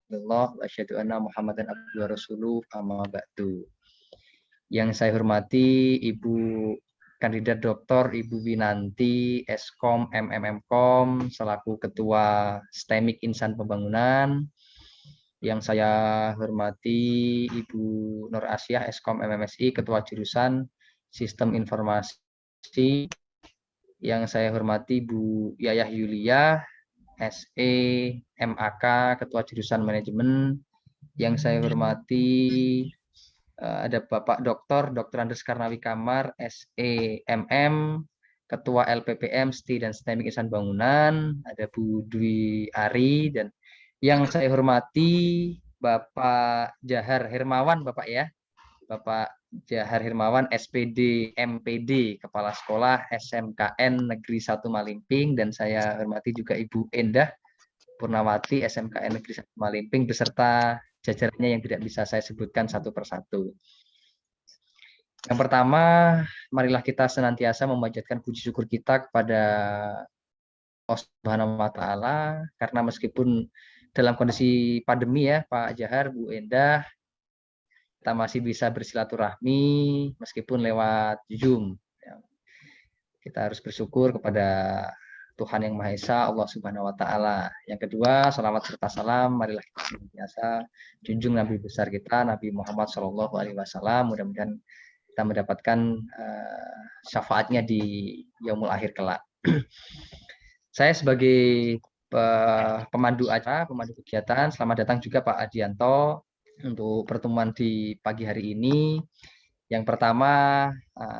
illallah wa asyhadu anna Muhammadan abduhu wa rasuluh amma ba'du. Yang saya hormati Ibu Kandidat Dr. Ibu Winanti Eskom MMMkom selaku Ketua STEMIK Insan Pembangunan. Yang saya hormati Ibu Nur Asyah Eskom MMSI Ketua Jurusan Sistem Informasi. Yang saya hormati Bu Yayah Yulia SE MAK Ketua Jurusan Manajemen. Yang saya hormati ada Bapak Dr. Andes Karnawi Kamar SEMM Ketua LPPM STI dan STEMIK Insan Bangunan. Ada Bu Dwi Ari. Dan yang saya hormati Bapak Jahar Hermawan, Bapak ya, Bapak Jahar Hermawan SPD MPD Kepala Sekolah SMKN Negeri 1 Malimping. Dan saya hormati juga Ibu Endah Purnawati SMKN Negeri 1 Malimping beserta jajarannya yang tidak bisa saya sebutkan satu persatu. Yang pertama, marilah kita senantiasa memanjatkan puji syukur kita kepada Allah Subhanahu wa Ta'ala, karena meskipun dalam kondisi pandemi ya Pak Jahar, Bu Endah, kita masih bisa bersilaturahmi meskipun lewat Zoom. Kita harus bersyukur kepada Tuhan Yang Maha Esa, Allah Subhanahu wa Ta'ala. Yang kedua, salawat serta salam marilah kita senantiasa junjung Nabi besar kita, Nabi Muhammad SAW. Mudah-mudahan kita mendapatkan syafaatnya di yaumul akhir kelak. Saya sebagai pemandu acara, pemandu kegiatan, selamat datang juga Pak Adianto untuk pertemuan di pagi hari ini. Yang pertama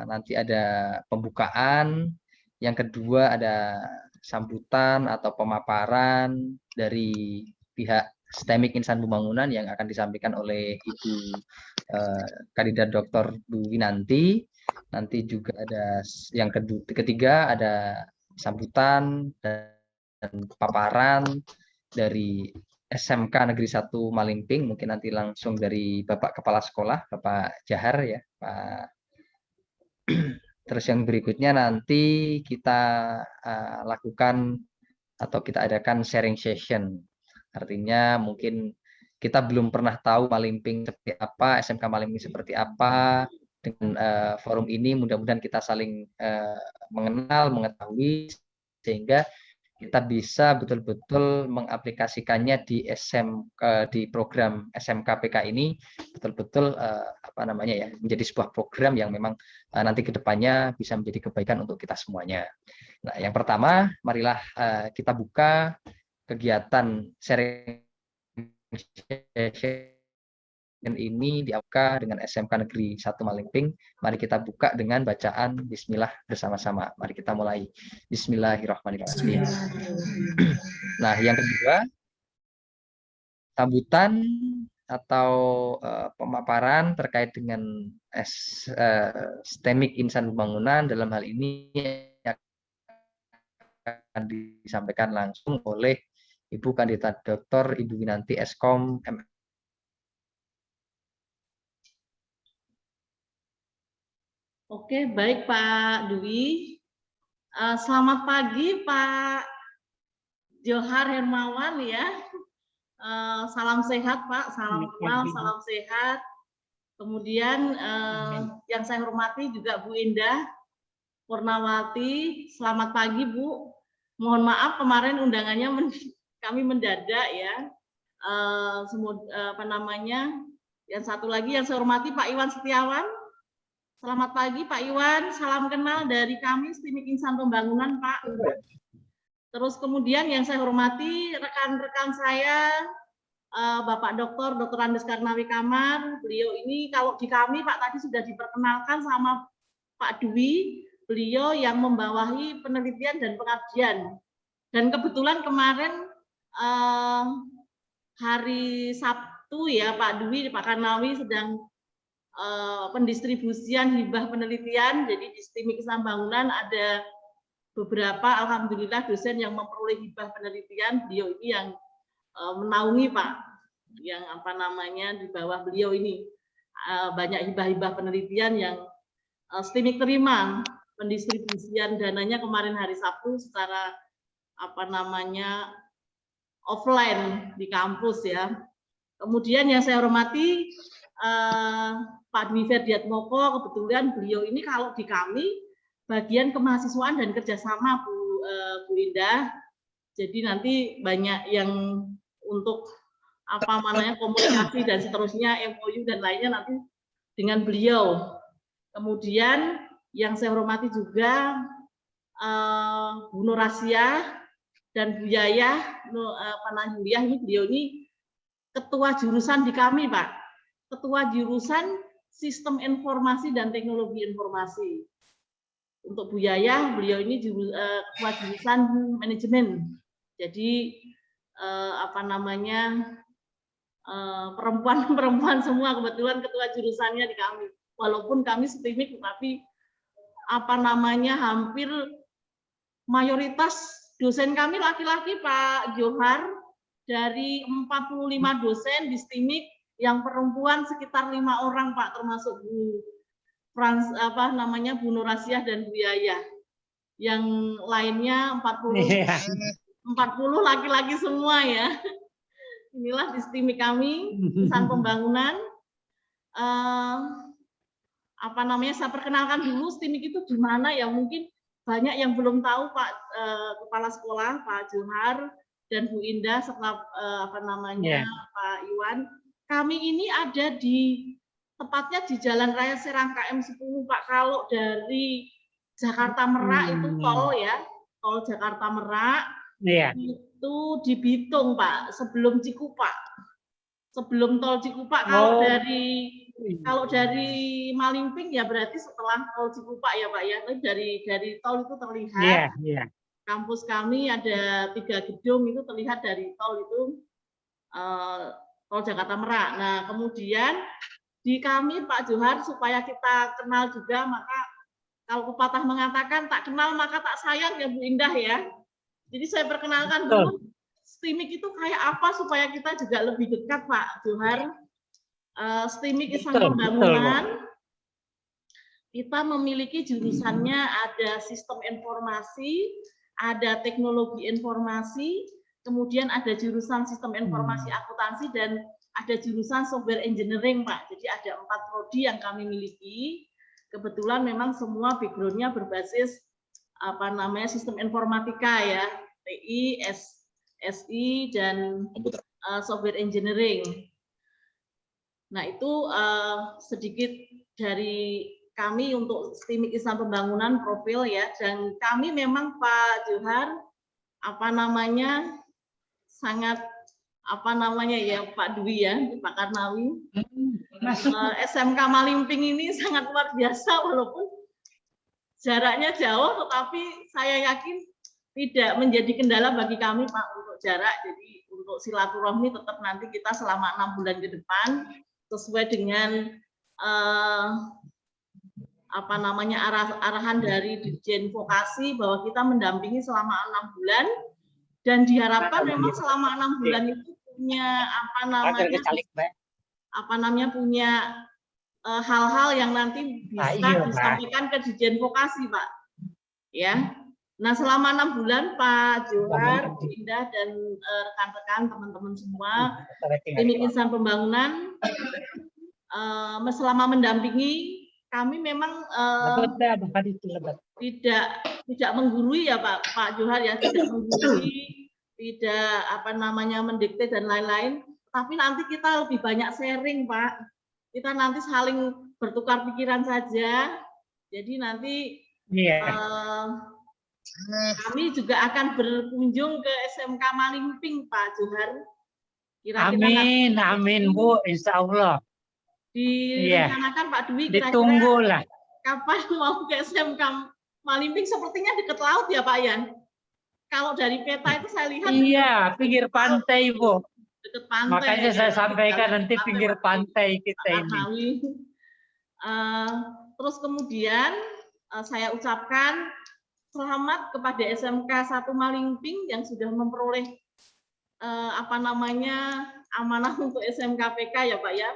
nanti ada pembukaan, yang kedua ada sambutan atau pemaparan dari pihak STEMIK Insan Pembangunan yang akan disampaikan oleh Ibu Kandidat Dr. Bu Winanti. Nanti juga ada yang ketiga ada sambutan dan paparan dari SMK Negeri 1 Malimping, mungkin nanti langsung dari Bapak Kepala Sekolah, Bapak Jahar ya, Pak. Terus yang berikutnya nanti kita lakukan atau kita adakan sharing session. Artinya mungkin kita belum pernah tahu Malimping seperti apa, SMK Malimping seperti apa. Dengan forum ini mudah-mudahan kita saling mengenal, mengetahui, sehingga kita bisa betul-betul mengaplikasikannya di program SMK PK ini betul-betul menjadi sebuah program yang memang nanti kedepannya bisa menjadi kebaikan untuk kita semuanya. Nah, yang pertama, marilah kita buka kegiatan sharing ini dibuka dengan SMK Negeri 1 Malimping. Mari kita buka dengan bacaan Bismillah bersama-sama. Mari kita mulai. Bismillahirrahmanirrahim. Nah, yang kedua, sambutan atau pemaparan terkait dengan STEMIK Insan Pembangunan. Dalam hal ini akan disampaikan langsung oleh Ibu Kandidat Dr. Ibu Winanti Eskom MM. Oke, baik Pak Dwi. Selamat pagi Pak Johar Hermawan ya. Salam sehat Pak, salam kenal, salam sehat. Kemudian yang saya hormati juga Bu Indah Purnawati. Selamat pagi Bu. Mohon maaf kemarin undangannya kami mendadak ya. Yang satu lagi yang saya hormati Pak Iwan Setiawan. Selamat pagi Pak Iwan, salam kenal dari kami STEMIK Insan Pembangunan Pak. Terus kemudian yang saya hormati rekan-rekan saya, Bapak Dr. Andes Karnawi Kamar. Beliau ini kalau di kami Pak tadi sudah diperkenalkan sama Pak Dwi, beliau yang membawahi penelitian dan pengabdian. Dan kebetulan kemarin hari Sabtu ya Pak Dwi, Pak Karnawi sedang pendistribusian hibah penelitian. Jadi di STEMIK Insan Bangunan ada beberapa alhamdulillah dosen yang memperoleh hibah penelitian. Beliau ini yang menaungi Pak, yang di bawah beliau ini banyak hibah-hibah penelitian yang STEMIK terima. Pendistribusian dananya kemarin hari Sabtu secara offline di kampus ya. Kemudian yang saya hormati Pak Dwi Ferdiatmoko, kebetulan beliau ini kalau di kami bagian kemahasiswaan dan kerjasama Bu Indah. Jadi nanti banyak yang untuk apa namanya komunikasi dan seterusnya, MOU dan lainnya nanti dengan beliau. Kemudian yang saya hormati juga Bu Nur Asia dan Bu Yayah Panahiyah, ini beliau ini ketua jurusan di kami, Pak. Ketua jurusan Sistem Informasi dan Teknologi Informasi. Untuk Bu Yayah, beliau ini ketua jurusan Manajemen. Jadi apa namanya perempuan semua kebetulan ketua jurusannya di kami. Walaupun kami STIMIK, tapi apa namanya hampir mayoritas dosen kami laki-laki, Pak Johar. Dari 45 dosen di STIMIK, yang perempuan sekitar 5 orang, Pak, termasuk Bu Bu Nur Asia dan Bu Yayah. Yang lainnya 40 laki-laki semua ya. Inilah di STIMIK kami, Insan Pembangunan. Apa namanya, saya perkenalkan dulu STIMIK itu di mana ya, mungkin banyak yang belum tahu, Pak Kepala Sekolah Pak Johar dan Bu Indah serta apa namanya Pak Iwan. Kami ini ada tepatnya di Jalan Raya Serang KM 10, Pak. Kalau dari Jakarta Merak itu tol ya, tol Jakarta Merak itu di Bitung, Pak, sebelum Cikupa. Sebelum tol Cikupa. Kalau dari Malingping ya berarti setelah tol Cikupa ya, Pak ya. Dari tol itu terlihat. Kampus kami ada 3 gedung itu terlihat dari tol itu, tol Jakarta Merak. Nah, kemudian di kami Pak Johar, supaya kita kenal juga, maka kalau pepatah mengatakan tak kenal maka tak sayang ya Bu Indah ya. Jadi saya perkenalkan dulu STIMIK itu kayak apa supaya kita juga lebih dekat, Pak Johar. STIMIK Insan Pembangunan, kita memiliki jurusannya ada sistem informasi, ada teknologi informasi, kemudian ada jurusan sistem informasi akuntansi, dan ada jurusan software engineering, Pak. Jadi ada 4 prodi yang kami miliki. Kebetulan memang semua background-nya berbasis apa namanya sistem informatika ya, TI, SI, dan software engineering. Nah, itu sedikit dari kami untuk STIMIK Insan Pembangunan profil ya, dan kami memang Pak Johar apa namanya sangat apa namanya ya Pak Dwi ya, Pak Karnawi, SMK Malingping ini sangat luar biasa walaupun jaraknya jauh, tetapi saya yakin tidak menjadi kendala bagi kami, Pak, untuk jarak. Jadi untuk silaturahmi tetap nanti kita selama 6 bulan ke depan sesuai dengan apa namanya arahan dari Dirjen Vokasi bahwa kita mendampingi selama 6 bulan, dan diharapkan memang selama 6 bulan itu punya apa namanya punya hal-hal yang nanti bisa disampaikan ke Dirjen Vokasi, Pak. Ya. Nah, selama 6 bulan Pak Johar, Bu Indah, dan rekan-rekan teman-teman semua STIMIK Insan Pembangunan selama mendampingi kami memang tidak menggurui ya Pak Johar ya, tidak menggurui, tidak apa namanya mendikte dan lain-lain, tapi nanti kita lebih banyak sharing, Pak. Kita nanti saling bertukar pikiran saja. Jadi nanti kami juga akan berkunjung ke SMK Malingping, Pak Johar. Amin, amin Bu, insya Allah. Direncanakan Pak Dwi ditunggulah kapan mau ke SMK Malingping, sepertinya dekat laut ya Pak Yan. Kalau dari peta itu saya lihat pinggir pantai Bu. Dekat pantai. Makanya saya sampaikan nanti pinggir pantai kita ini. Terus kemudian saya ucapkan selamat kepada SMK 1 Malingping yang sudah memperoleh apa namanya amanah untuk SMK PK ya Pak ya.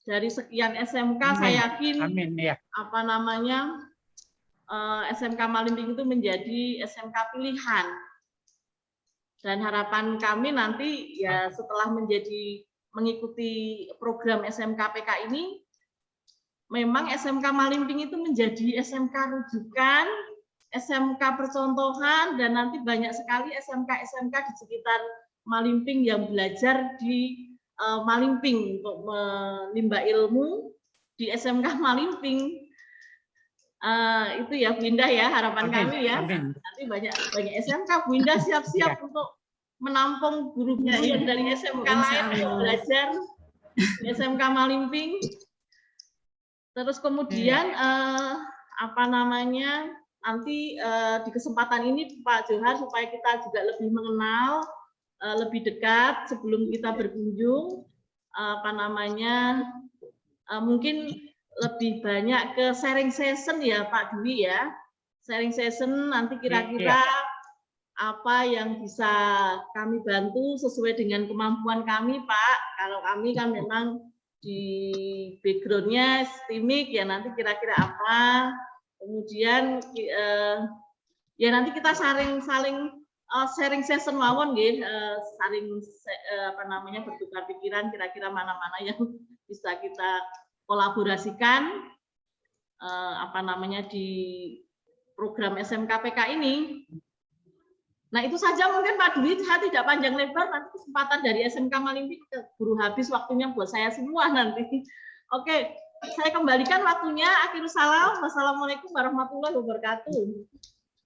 Dari sekian SMK saya yakin apa namanya SMK Malingping itu menjadi SMK pilihan. Dan harapan kami nanti ya setelah menjadi mengikuti program SMK PK ini, memang SMK Malimping itu menjadi SMK rujukan, SMK percontohan, dan nanti banyak sekali SMK-SMK di sekitar Malimping yang belajar di Malimping untuk menimba ilmu di SMK Malimping. Itu ya Bu Indah ya, harapan kami ya. Nanti banyak SMK, Bu Indah siap-siap untuk menampung guru-guru yang dari SMK lain untuk belajar di SMK Malimping. Terus kemudian nanti di kesempatan ini Pak Johar, supaya kita juga lebih mengenal, lebih dekat sebelum kita berkunjung, mungkin lebih banyak ke sharing session ya Pak Dwi ya. Sharing session nanti kira-kira apa yang bisa kami bantu sesuai dengan kemampuan kami Pak. Kalau kami kan memang di background-nya STIMIK ya, nanti kira-kira apa. Kemudian ya nanti kita saling sharing session mawon nggih, saling bertukar pikiran kira-kira mana-mana yang bisa kita kolaborasikan di program SMK PK ini. Nah, itu saja mungkin Pak Dwi, saya tidak panjang lebar, nanti kesempatan dari SMK Malimping buru habis waktunya buat saya semua nanti. Oke, saya kembalikan waktunya. Akhirus salam. Wassalamualaikum warahmatullahi wabarakatuh.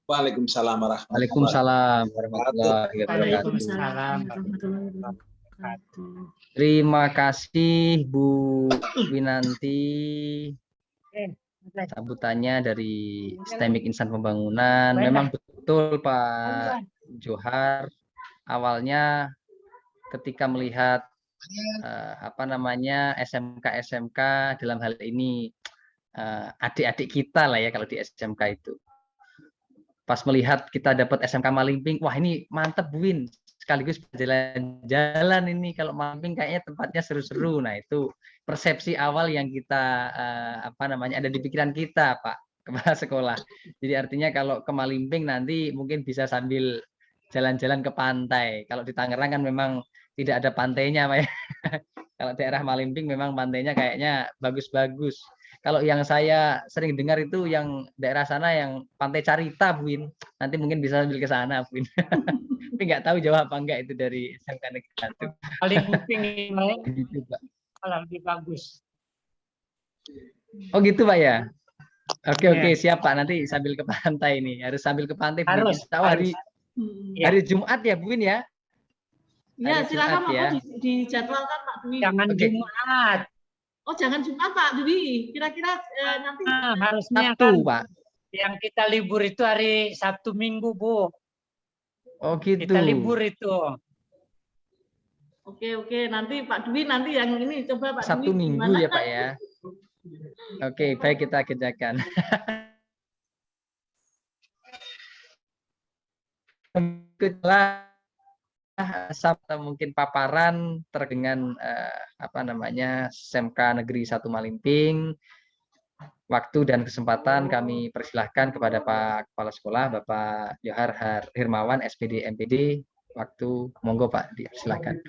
Waalaikumsalam warahmatullahi Waalaikumsalam. Terima kasih Bu Winanti. Sambutannya dari STIMIK Insan Pembangunan. Memang betul Pak Johar, awalnya ketika melihat SMK dalam hal ini adik-adik kita lah ya kalau di SMK itu. Pas melihat kita dapat SMK Malimping, wah ini mantep Bu Win, sekaligus jalan-jalan ini, kalau Malimping kayaknya tempatnya seru-seru. Nah itu persepsi awal yang kita ada di pikiran kita Pak Kepala Sekolah. Jadi artinya kalau ke Malimping nanti mungkin bisa sambil jalan-jalan ke pantai. Kalau di Tangerang kan memang tidak ada pantainya Pak ya. Kalau daerah Malimping memang pantainya kayaknya bagus-bagus. Kalau yang saya sering dengar itu yang daerah sana yang Pantai Carita, Bu Win. Nanti mungkin bisa sambil ke sana, Bu Win. Tapi nggak tahu jauh apa enggak itu dari SMK Negeri 1. Malimping Gitu, Pak. lebih bagus. Oh gitu Pak ya. Oke, siap Pak. Nanti sambil ke pantai ini. Harus sambil ke pantai. Harus. Hari Jumat ya, Bu Win ya. Ya, silakan Jumat, ya. dijadwalkan Pak Dwi. Jangan Jumat. Oh, jangan Jumat Pak Dwi. Kira-kira nanti harusnya Sabtu, kan Pak. Yang kita libur itu hari Sabtu Minggu, Bu. Oh gitu. Kita libur itu. Oke. Nanti Pak Dwi nanti yang ini coba Pak Sabtu Dwi. Minggu gimana? ya Pak ya. Oke, baik, kita kerjakan. Sabtu mungkin paparan dengan SMK Negeri 1 Malimping. Waktu dan kesempatan kami persilahkan kepada Pak Kepala Sekolah Bapak Johar Hirmawan SPD MPD. Waktu monggo Pak, dipersilakan.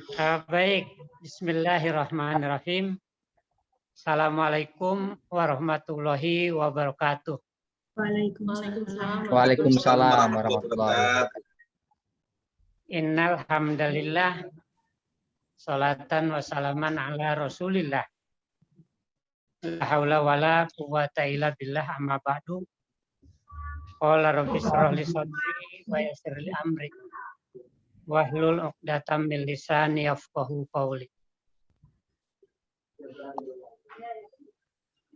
Baik, bismillahirrahmanirrahim. Assalamualaikum warahmatullahi wabarakatuh. Waalaikumsalam warahmatullahi wabarakatuh. Innal hamdalillah, salatan wassalaman ala Rasulillah. La haula wala quwwata illa billah, amma ba'du. Qala rabbi shrah li sadri wa yassir li amri wahlul 'uqdatam min lisani yafqahu qawli.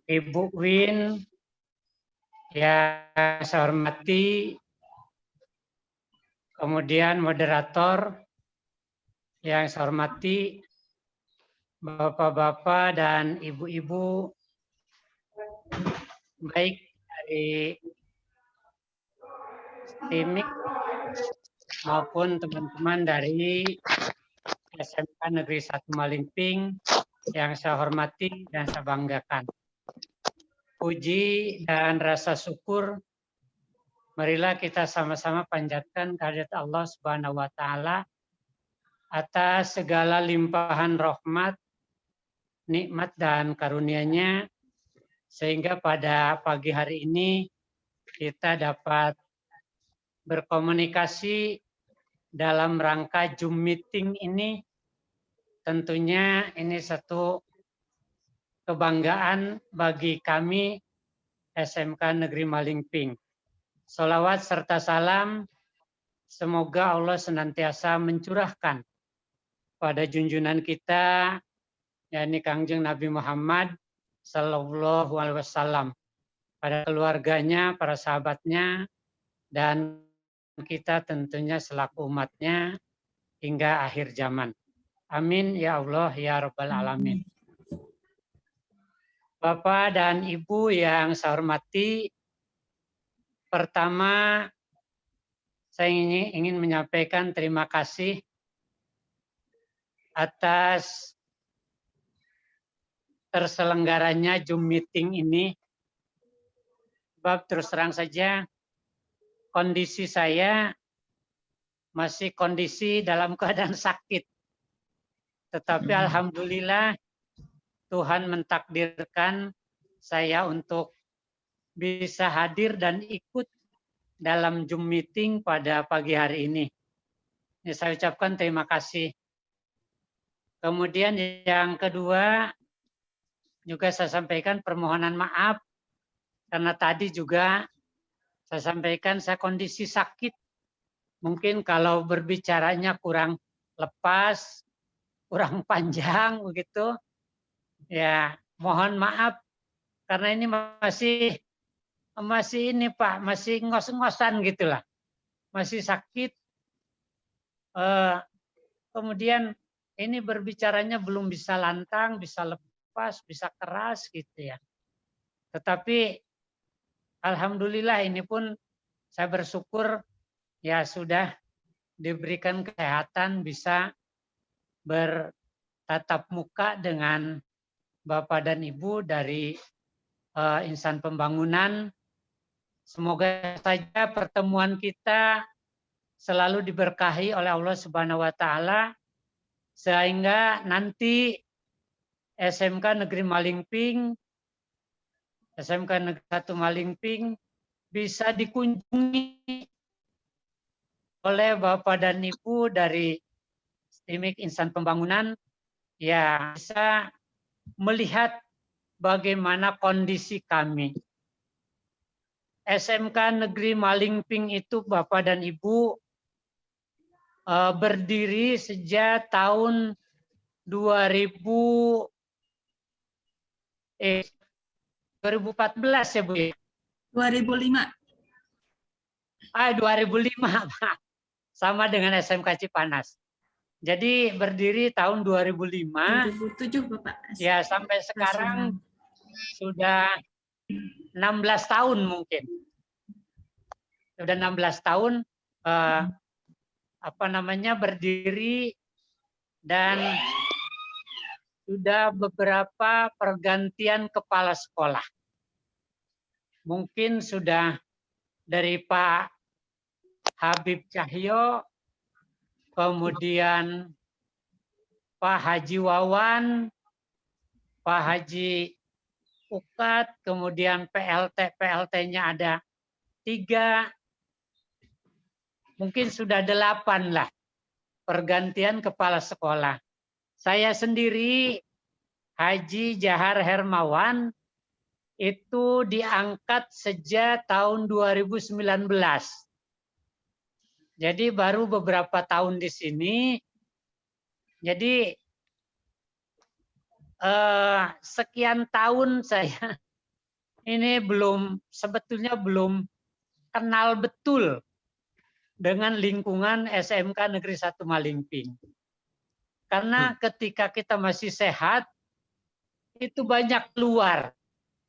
Ibu Win yang saya hormati, kemudian moderator yang saya hormati, Bapak-bapak dan ibu-ibu, baik dari STIMIK maupun teman-teman dari SMK Negeri 1 Malimping yang saya hormati dan saya banggakan. Puji dan rasa syukur, marilah kita sama-sama panjatkan kehadirat Allah Subhanahu wa Ta'ala atas segala limpahan rahmat, nikmat dan karunia-Nya, sehingga pada pagi hari ini kita dapat berkomunikasi dalam rangka Zoom meeting ini. Tentunya ini satu kebanggaan bagi kami SMK Negeri Malingping. Sholawat serta salam semoga Allah senantiasa mencurahkan pada junjungan kita, yakni Kangjeng Nabi Muhammad Sallallahu Alaihi Wasallam, pada keluarganya, para sahabatnya, dan kita tentunya selaku umatnya hingga akhir zaman. Amin ya Allah ya Rabbal Alamin. Bapak dan Ibu yang saya hormati, pertama saya ingin menyampaikan terima kasih atas terselenggaranya Zoom meeting ini. Sebab terus terang saja kondisi saya masih kondisi dalam keadaan sakit. Tetapi alhamdulillah Tuhan mentakdirkan saya untuk bisa hadir dan ikut dalam Zoom meeting pada pagi hari ini. Saya ucapkan terima kasih. Kemudian yang kedua, juga saya sampaikan permohonan maaf, karena tadi juga saya sampaikan saya kondisi sakit. Mungkin kalau berbicaranya kurang lepas, kurang panjang begitu. Ya, mohon maaf karena ini masih ini Pak, masih ngos-ngosan gitulah. Masih sakit. Kemudian ini berbicaranya belum bisa lantang, bisa lepas, bisa keras gitu ya. Tetapi alhamdulillah ini pun saya bersyukur ya sudah diberikan kesehatan, bisa bertatap muka dengan Bapak dan Ibu dari Insan Pembangunan. Semoga saja pertemuan kita selalu diberkahi oleh Allah Subhanahu wa taala sehingga nanti SMK Negeri Malingping, SMK Negeri 1 Malingping bisa dikunjungi oleh Bapak dan Ibu dari STIMIK Insan Pembangunan, ya bisa melihat bagaimana kondisi kami. SMK Negeri Malingping itu Bapak dan Ibu berdiri sejak tahun 2014 ya Bu? 2005. 2005 Pak. Sama dengan SMK Cipanas. Jadi berdiri tahun 2005. 2007 Bapak. Ya sampai sekarang sudah 16 tahun mungkin. Sudah 16 tahun berdiri dan sudah beberapa pergantian kepala sekolah. Mungkin sudah dari Pak Habib Cahyo, kemudian Pak Haji Wawan, Pak Haji Ukat, kemudian PLT-nya ada 3, mungkin sudah 8 lah pergantian kepala sekolah. Saya sendiri, Haji Jahar Hermawan, itu diangkat sejak tahun 2019. Jadi baru beberapa tahun di sini. Jadi sekian tahun saya ini sebetulnya belum kenal betul dengan lingkungan SMK Negeri 1 Malingping. Karena ketika kita masih sehat, itu banyak keluar.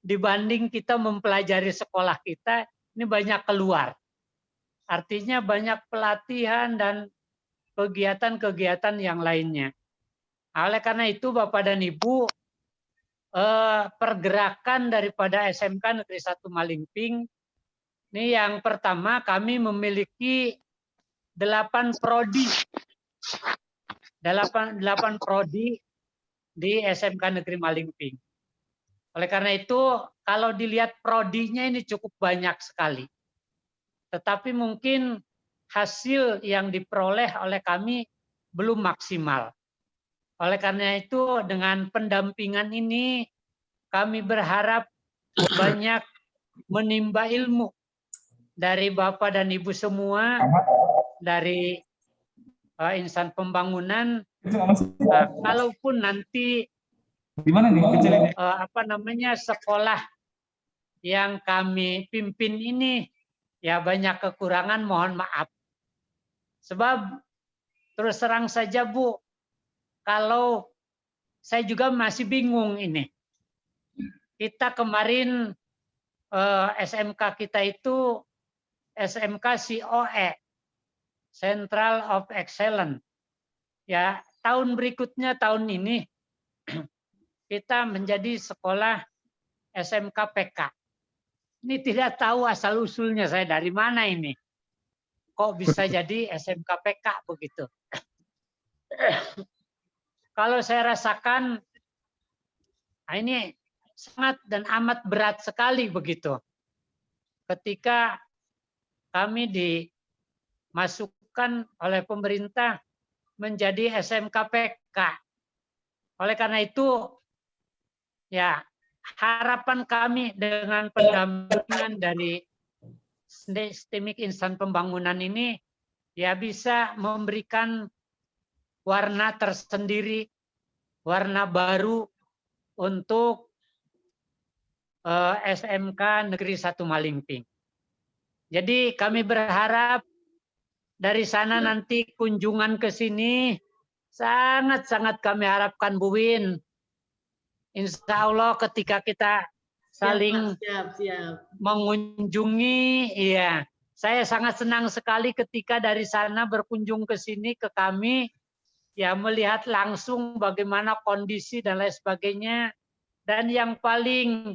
Dibanding kita mempelajari sekolah kita, ini banyak keluar. Artinya banyak pelatihan dan kegiatan-kegiatan yang lainnya. Oleh karena itu Bapak dan Ibu, pergerakan daripada SMK Negeri 1 Malingping, ini yang pertama kami memiliki 8 prodi. 8 prodi di SMK Negeri Malingping. Oleh karena itu, kalau dilihat prodinya ini cukup banyak sekali. Tetapi mungkin hasil yang diperoleh oleh kami belum maksimal. Oleh karena itu, dengan pendampingan ini, kami berharap banyak menimba ilmu dari Bapak dan Ibu semua, dari insan pembangunan. Kalaupun nanti sekolah yang kami pimpin ini ya banyak kekurangan, mohon maaf. Sebab terus terang saja Bu, kalau saya juga masih bingung ini. Kita kemarin SMK kita itu SMK COE, Central of Excellence. Ya, tahun berikutnya tahun ini kita menjadi sekolah SMK PK. Ini tidak tahu asal usulnya saya dari mana ini. Kok bisa jadi SMK PK begitu? Kalau saya rasakan ini sangat dan amat berat sekali begitu. Ketika kami dimasukkan oleh pemerintah menjadi SMK PK. Oleh karena itu, ya harapan kami dengan pendampingan dari Sistemik Insan Pembangunan ini ya bisa memberikan warna tersendiri, warna baru untuk SMK Negeri 1 Malingping. Jadi kami berharap dari sana nanti kunjungan ke sini sangat-sangat kami harapkan Bu Win. Insya Allah ketika kita saling mengunjungi, iya, saya sangat senang sekali ketika dari sana berkunjung ke sini ke kami, ya melihat langsung bagaimana kondisi dan lain sebagainya. Dan yang paling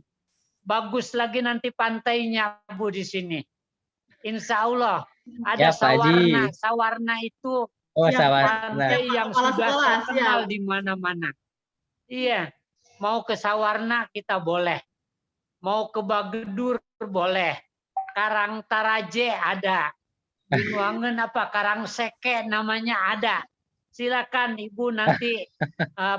bagus lagi nanti pantainya Bu di sini. Insya Allah ada Ya, Pak Haji. Sawarna itu Sawarna. pantai yang sudah terkenal di mana-mana. Iya, mau ke Sawarna kita boleh, mau ke Bagedur boleh, Karang Taraje ada, Binuangen Karang Seke namanya ada. Silakan Ibu nanti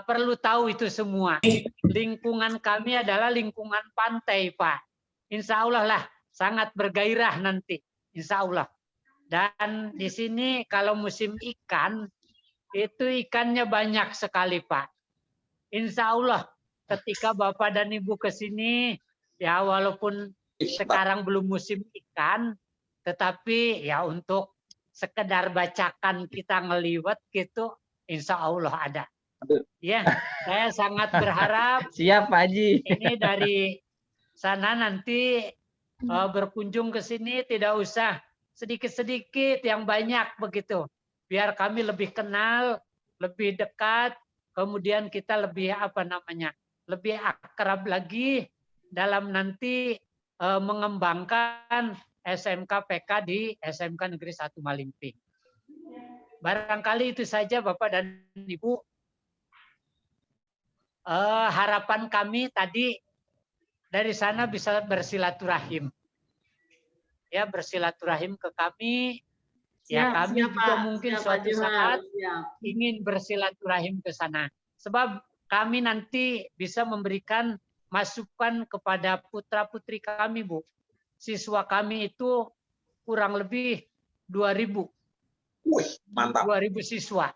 perlu tahu itu semua. Lingkungan kami adalah lingkungan pantai, Pak. Insya Allah lah sangat bergairah nanti, Insya Allah. Dan di sini kalau musim ikan itu ikannya banyak sekali, Pak. Insya Allah ketika Bapak dan Ibu ke sini, ya walaupun sekarang belum musim ikan, tetapi ya untuk sekedar bacakan kita ngeliwat gitu, Insya Allah ada. Ya, saya sangat berharap. Siap Pak Haji. Ini dari sana nanti berkunjung ke sini tidak usah sedikit-sedikit, yang banyak begitu. Biar kami lebih kenal, lebih dekat, kemudian kita lebih lebih akrab lagi dalam nanti mengembangkan SMK PK di SMK Negeri 1 Malingping. Barangkali itu saja Bapak dan Ibu. Harapan kami tadi dari sana bisa bersilaturahim. Ya, bersilaturahim ke kami. Ya, kami juga mungkin suatu saat ingin bersilaturahim ke sana. Sebab kami nanti bisa memberikan masukan kepada putra-putri kami, Bu. Siswa kami itu kurang lebih 2.000. Mantap. 2.000 siswa.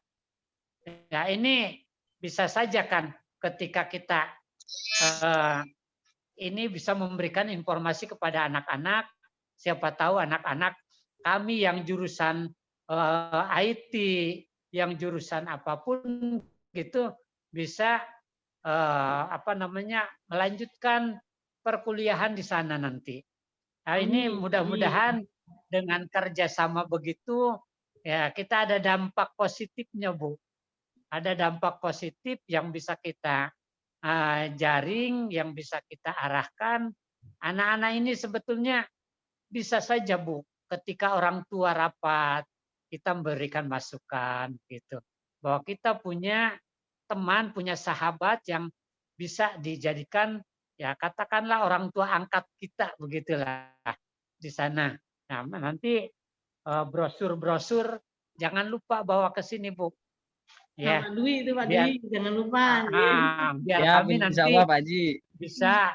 Ya, ini bisa saja kan ketika kita ini bisa memberikan informasi kepada anak-anak. Siapa tahu anak-anak kami yang jurusan IT, yang jurusan apapun gitu bisa melanjutkan perkuliahan di sana nanti. Nah, ini mudah-mudahan dengan kerjasama begitu ya kita ada dampak positifnya, Bu. Ada dampak positif yang bisa kita jaring, yang bisa kita arahkan. Anak-anak ini sebetulnya bisa saja, Bu, ketika orang tua rapat, kita memberikan masukan gitu. bahwa kita punya teman, punya sahabat yang bisa dijadikan, ya katakanlah orang tua angkat kita, begitulah di sana. Nah, nanti brosur-brosur jangan lupa bawa ke sini, Bu. Ya, Sama Dwi itu Pak biar Dwi, jangan lupa. biar Ya, kami insya nanti Allah Pak Haji.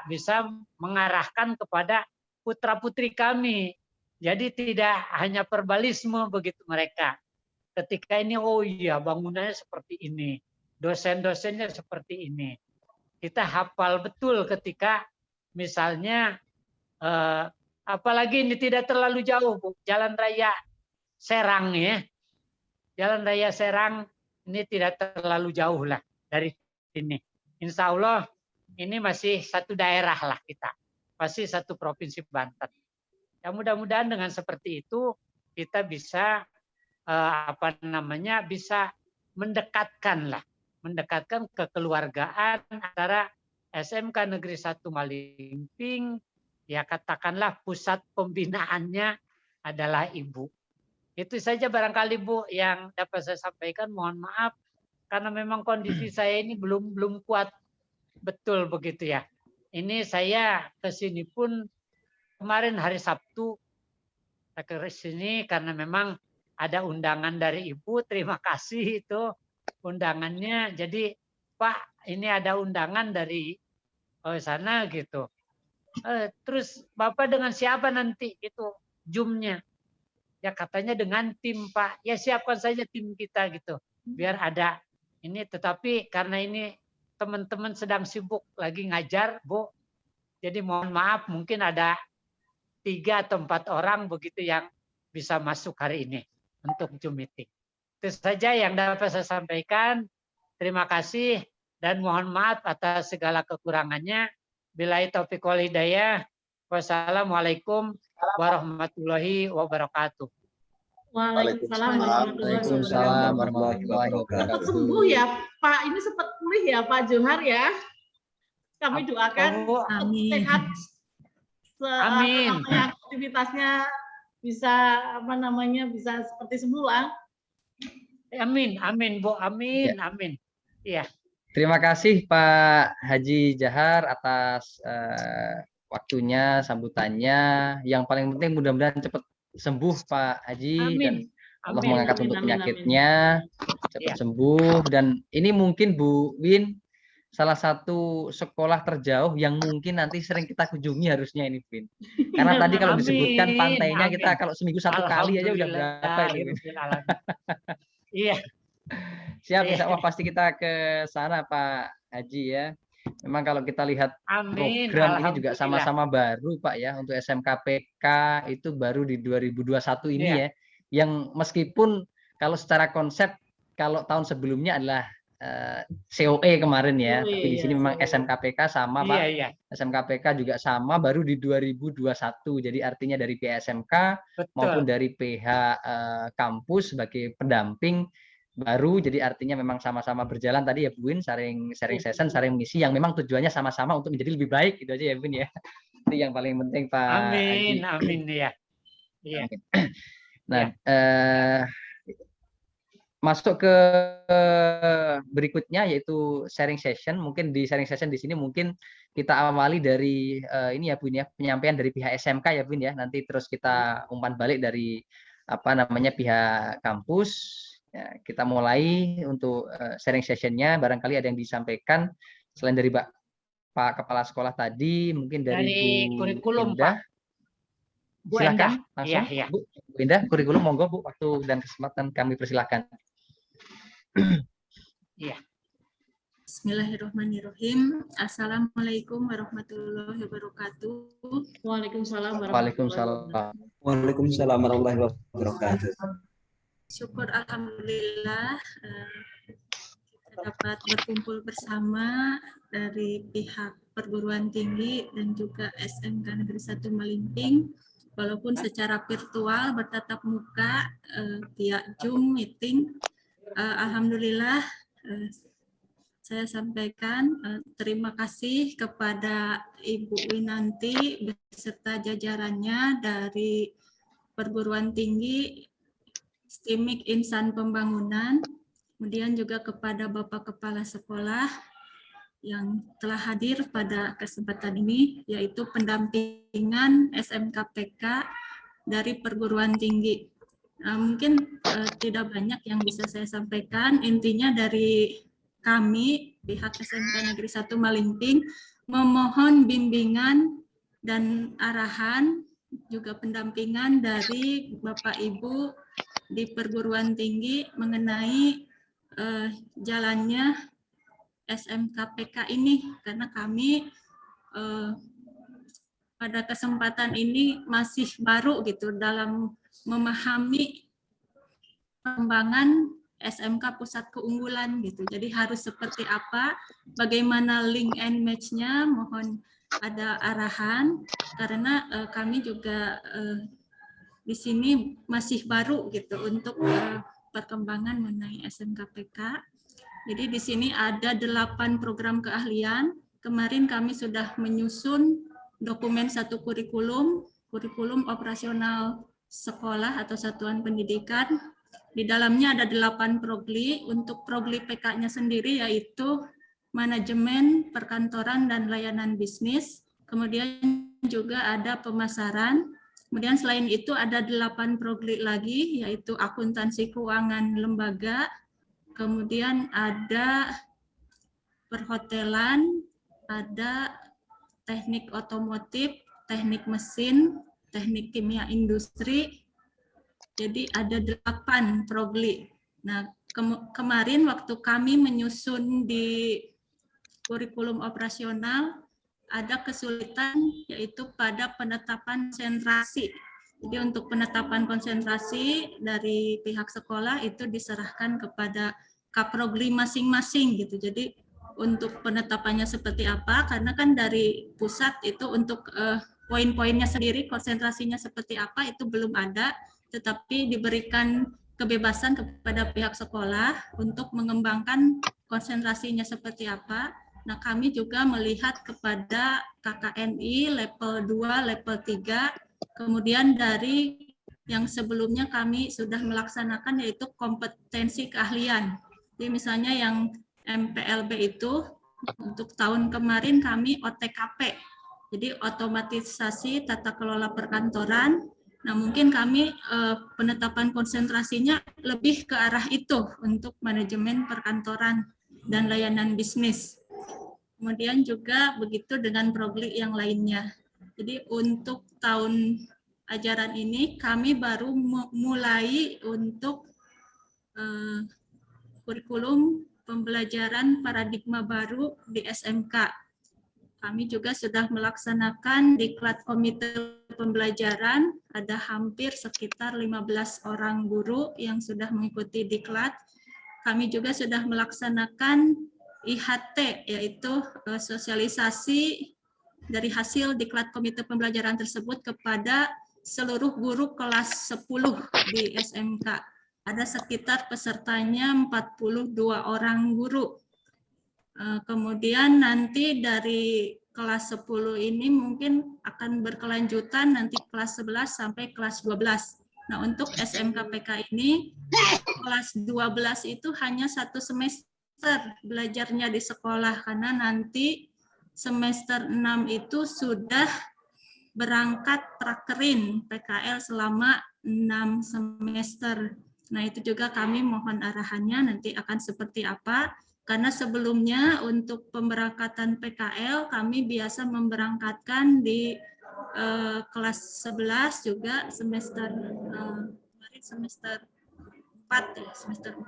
bisa mengarahkan kepada putra-putri kami. Jadi tidak hanya verbalisme begitu mereka. Ketika ini, oh iya bangunannya seperti ini, dosen-dosennya seperti ini. Kita hafal betul ketika misalnya, apalagi ini tidak terlalu jauh, Bu, Jalan Raya Serang ya. Jalan Raya Serang ini tidak terlalu jauh lah dari sini. Insya Allah ini masih satu daerah lah kita. Masih satu provinsi Banten. Ya mudah-mudahan dengan seperti itu kita bisa bisa mendekatkan kekeluargaan antara SMK Negeri 1 Malingping, ya katakanlah pusat pembinaannya adalah Ibu. Itu saja barangkali Bu yang dapat saya sampaikan. Mohon maaf karena memang kondisi saya ini belum kuat betul begitu ya. Ini saya ke sini pun kemarin hari Sabtu saya ke sini karena memang ada undangan dari Ibu. Terima kasih itu undangannya. Jadi Pak, ini ada undangan dari sana gitu. Terus Bapak dengan siapa nanti itu Zoom-nya? Ya katanya dengan tim Pak. Ya siapkan saja tim kita gitu. Biar ada ini, tetapi karena ini teman-teman sedang sibuk lagi ngajar, Bu. Jadi mohon maaf mungkin ada 3 atau 4 orang begitu yang bisa masuk hari ini untuk Zoom meeting. Itu saja yang dapat saya sampaikan. Terima kasih dan mohon maaf atas segala kekurangannya. Billahi taufiq wal hidayah. Wassalamualaikum warahmatullahi wabarakatuh. Waalaikumsalam Waalaikumsalam warahmatullahi Cepat wabarakatuh. sembuh ya Pak, ini sempat pulih ya Pak Johar ya. Kami doakan Amin. sehat, Amin. aktivitasnya bisa bisa seperti semula. Amin, amin Bu, amin, Ya. amin. Iya. Terima kasih Pak Haji Jahar atas waktunya, sambutannya. Yang paling penting mudah-mudahan cepat sembuh Pak Haji dan Amin. Allah Amin. mengangkat untuk penyakitnya, cepat Ya. sembuh. Dan ini mungkin Bu Win salah satu sekolah terjauh yang mungkin nanti sering kita kunjungi harusnya ini Win. Karena tadi kalau disebutkan pantainya Amin. kita kalau seminggu 1 kali aja udah berapa itu Win. Iya. Siap, insya Allah pasti kita ke sana Pak Haji ya. Memang kalau kita lihat Amin. program ini juga sama-sama baru Pak ya, untuk SMKPK itu baru di 2021 ini ya. Yang meskipun kalau secara konsep kalau tahun sebelumnya adalah COE kemarin ya, tapi di sini memang SMKPK sama Pak. Iya. SMKPK juga sama baru di 2021. Jadi artinya dari pihak SMK maupun dari pihak kampus sebagai pendamping baru, jadi artinya memang sama-sama berjalan tadi ya Bu Win, sharing session, sharing misi yang memang tujuannya sama-sama untuk menjadi lebih baik gitu aja ya Bu Win ya. Itu yang paling penting Pak Haji. Amin ya. Iya. Nah, masuk ke berikutnya yaitu sharing session. Mungkin di sharing session di sini mungkin kita awali dari ini ya Bu Win ya, penyampaian dari pihak SMK ya Bu Win ya. Nanti terus kita umpan balik dari pihak kampus. Ya, kita mulai untuk sharing sessionnya. Barangkali ada yang disampaikan selain dari Pak Kepala Sekolah tadi, mungkin dari Bu kurikulum Indah. Pak. Silakan langsung. Iya. Bu Indah, kurikulum monggo Bu, waktu dan kesempatan kami persilakan. Iya. Bismillahirrahmanirrahim. Assalamualaikum warahmatullahi wabarakatuh. Waalaikumsalam Waalaikumsalam warahmatullahi wabarakatuh. Syukur alhamdulillah kita dapat berkumpul bersama dari pihak perguruan tinggi dan juga SMK Negeri 1 Malingping, walaupun secara virtual bertatap muka via Zoom meeting. Alhamdulillah saya sampaikan terima kasih kepada Ibu Winanti beserta jajarannya dari perguruan tinggi STIMIK Insan Pembangunan kemudian juga kepada Bapak Kepala Sekolah yang telah hadir pada kesempatan ini, yaitu pendampingan SMKPK dari perguruan tinggi. Mungkin tidak banyak yang bisa saya sampaikan, intinya dari kami, pihak SMK Negeri 1 Malingping, memohon bimbingan dan arahan, juga pendampingan dari Bapak Ibu di perguruan tinggi mengenai jalannya SMKPK ini, karena kami pada kesempatan ini masih baru gitu dalam memahami perkembangan SMK Pusat Keunggulan gitu. Jadi harus seperti apa, bagaimana link and match-nya, mohon ada arahan, karena kami juga di sini masih baru gitu untuk perkembangan mengenai SMKPK. Jadi di sini ada 8 program keahlian. Kemarin kami sudah menyusun dokumen satu kurikulum operasional sekolah atau satuan pendidikan. Di dalamnya ada 8 progli. Untuk progli PK-nya sendiri yaitu manajemen, perkantoran, dan layanan bisnis. Kemudian juga ada pemasaran. Kemudian selain itu ada 8 progli lagi, yaitu akuntansi keuangan lembaga, kemudian ada perhotelan, ada teknik otomotif, teknik mesin, teknik kimia industri. Jadi ada 8 progli. Nah, kemarin waktu kami menyusun di kurikulum operasional, ada kesulitan yaitu pada penetapan konsentrasi. Jadi untuk penetapan konsentrasi dari pihak sekolah itu diserahkan kepada kaprogli masing-masing gitu. Jadi untuk penetapannya seperti apa, karena kan dari pusat itu untuk poin-poinnya sendiri, konsentrasinya seperti apa itu belum ada, tetapi diberikan kebebasan kepada pihak sekolah untuk mengembangkan konsentrasinya seperti apa. Nah, kami juga melihat kepada KKNI level 2, level 3, kemudian dari yang sebelumnya kami sudah melaksanakan yaitu kompetensi keahlian. Jadi misalnya yang MPLB itu untuk tahun kemarin kami OTKP, jadi otomatisasi tata kelola perkantoran. Nah, mungkin kami penetapan konsentrasinya lebih ke arah itu untuk manajemen perkantoran dan layanan bisnis. Kemudian juga begitu dengan progli yang lainnya. Jadi untuk tahun ajaran ini kami baru mulai untuk kurikulum pembelajaran paradigma baru di SMK. Kami juga sudah melaksanakan diklat komite pembelajaran, ada hampir sekitar 15 orang guru yang sudah mengikuti diklat. Kami juga sudah melaksanakan IHT, yaitu sosialisasi dari hasil diklat komite pembelajaran tersebut kepada seluruh guru kelas 10 di SMK. Ada sekitar pesertanya 42 orang guru. Kemudian nanti dari kelas 10 ini mungkin akan berkelanjutan nanti kelas 11 sampai kelas 12. Nah, untuk SMKPK ini kelas 12 itu hanya 1 semester belajarnya di sekolah, karena nanti semester 6 itu sudah berangkat prakerin PKL selama 6 semester. Nah, itu juga kami mohon arahannya nanti akan seperti apa, karena sebelumnya untuk pemberangkatan PKL kami biasa memberangkatkan di kelas 11 juga semester 4 ya, semester 4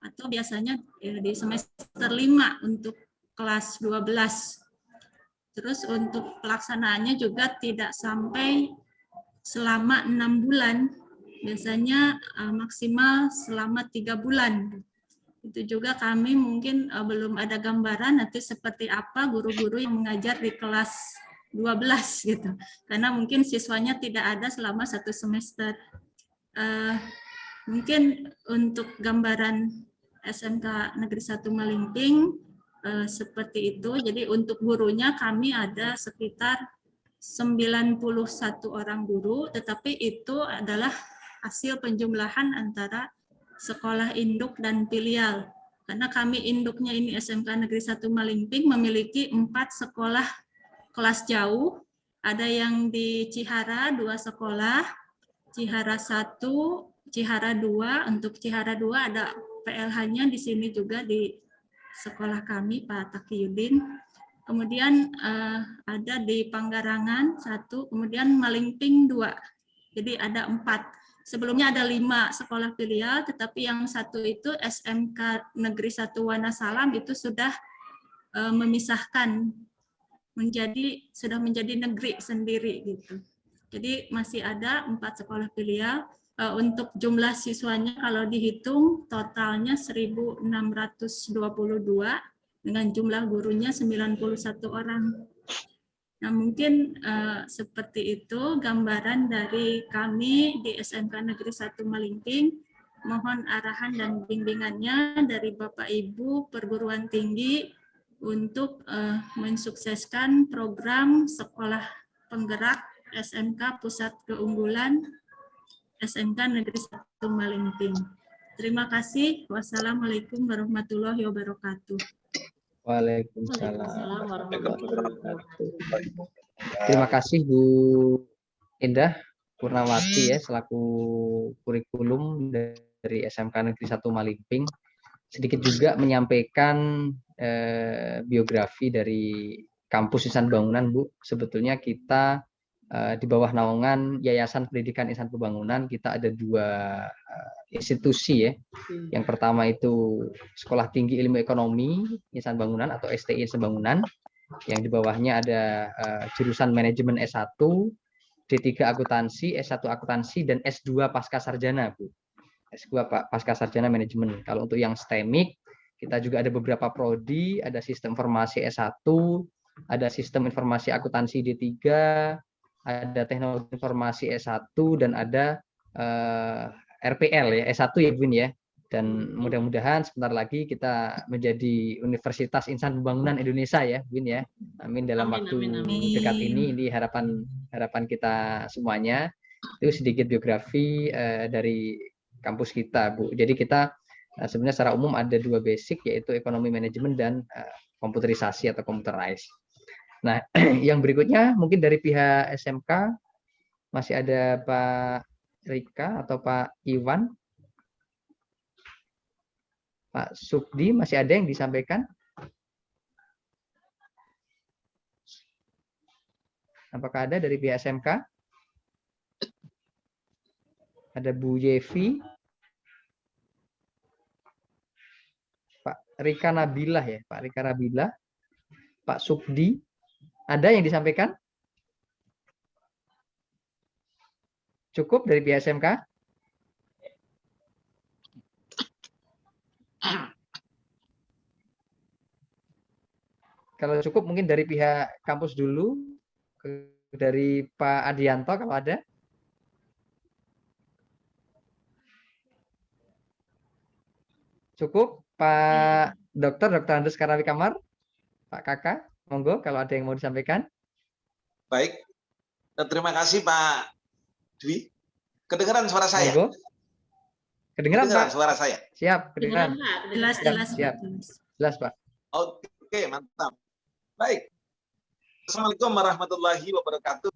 atau biasanya di semester 5 untuk kelas 12. Terus untuk pelaksanaannya juga tidak sampai selama 6 bulan. Biasanya maksimal selama 3 bulan. Itu juga kami mungkin belum ada gambaran nanti seperti apa guru-guru yang mengajar di kelas 12 gitu. Karena mungkin siswanya tidak ada selama 1 semester. Mungkin untuk gambaran SMK Negeri 1 Malingping seperti itu. Jadi untuk gurunya kami ada sekitar 91 orang guru, tetapi itu adalah hasil penjumlahan antara sekolah induk dan filial. Karena kami induknya ini SMK Negeri 1 Malingping memiliki 4 sekolah kelas jauh. Ada yang di Cihara 2 sekolah, Cihara 1, Cihara 2. Untuk Cihara 2 ada PLH-nya di sini juga di sekolah kami, Pak Taqiyuddin. Kemudian ada di Panggarangan 1, kemudian Malingping 2. Jadi ada 4. Sebelumnya ada 5 sekolah filial, tetapi yang satu itu SMK Negeri 1 Wanasalam itu sudah memisahkan sudah menjadi negeri sendiri gitu. Jadi masih ada 4 sekolah filial. Untuk jumlah siswanya kalau dihitung totalnya 1.622 dengan jumlah gurunya 91 orang. Nah, mungkin seperti itu gambaran dari kami di SMK Negeri 1 Malingping. Mohon arahan dan bimbingannya dari Bapak Ibu perguruan tinggi untuk mensukseskan program sekolah penggerak SMK Pusat Keunggulan SMK Negeri 1 Malingping. Terima kasih. Wassalamualaikum warahmatullahi wabarakatuh. Waalaikumsalam. warahmatullahi wabarakatuh. Terima kasih Bu Indah Purnawati ya selaku kurikulum dari SMK Negeri 1 Malingping. Sedikit juga menyampaikan biografi dari kampus Insan Pembangunan, Bu. Sebetulnya kita di bawah naungan Yayasan Pendidikan Insan Pembangunan kita ada 2 institusi ya. Yang pertama itu Sekolah Tinggi Ilmu Ekonomi Insan Bangunan atau STI Insan Bangunan, yang di bawahnya ada jurusan manajemen S1, D3 akuntansi, S1 akuntansi, dan S2 pasca sarjana, Bu. S2 pasca sarjana manajemen. Kalau untuk yang STEMIK, kita juga ada beberapa prodi, ada sistem informasi S1, ada sistem informasi akuntansi D3, ada teknologi informasi S1, dan ada RPL ya, S1 ya Bun ya. Dan mudah-mudahan sebentar lagi kita menjadi Universitas Insan Pembangunan Indonesia ya Bun ya. Amin dalam waktu dekat ini harapan kita semuanya. Itu sedikit biografi dari kampus kita, Bu. Jadi kita sebenarnya secara umum ada 2 basic, yaitu ekonomi manajemen dan komputerisasi atau computerized. Nah, yang berikutnya mungkin dari pihak SMK masih ada Pak Rika atau Pak Iwan, Pak Sukdi, masih ada yang disampaikan? Apakah ada dari pihak SMK? Ada Bu Yevi, Pak Rika Nabilah ya, Pak Rika Nabilah, Pak Sukdi, ada yang disampaikan? Cukup dari pihak SMK? Kalau cukup mungkin dari pihak kampus dulu, dari Pak Adianto kalau ada. Cukup Pak Dr. Andus Karawi Kamar, Pak Kakak, monggo kalau ada yang mau disampaikan. Baik, terima kasih Pak Dwi. Kedengaran suara saya? Monggo. Kedengaran Pak? Suara saya? Siap, kedengaran. Jelas, Pak. Oke, mantap. Baik. Assalamualaikum warahmatullahi wabarakatuh.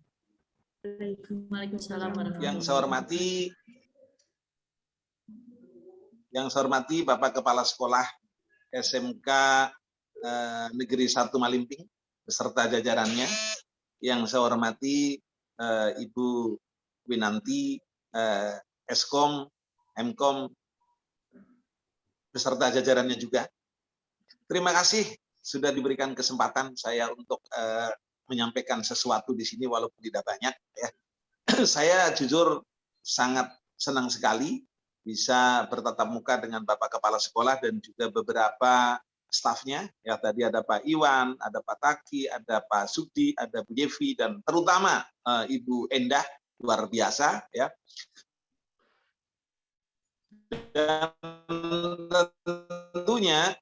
Waalaikumsalam warahmatullahi wabarakatuh. Yang saya hormati Bapak Kepala Sekolah SMK Negeri 1 Malingping beserta jajarannya. Yang saya hormati Ibu Winanti, Eskom, Mkom beserta jajarannya juga. Terima kasih sudah diberikan kesempatan saya untuk menyampaikan sesuatu di sini walaupun tidak banyak ya. Saya jujur sangat senang sekali bisa bertatap muka dengan Bapak Kepala Sekolah dan juga beberapa stafnya. Ya, tadi ada Pak Iwan, ada Pak Taki, ada Pak Sukdi, ada Bu Yevi, dan terutama Ibu Endah, luar biasa ya. Dan tentunya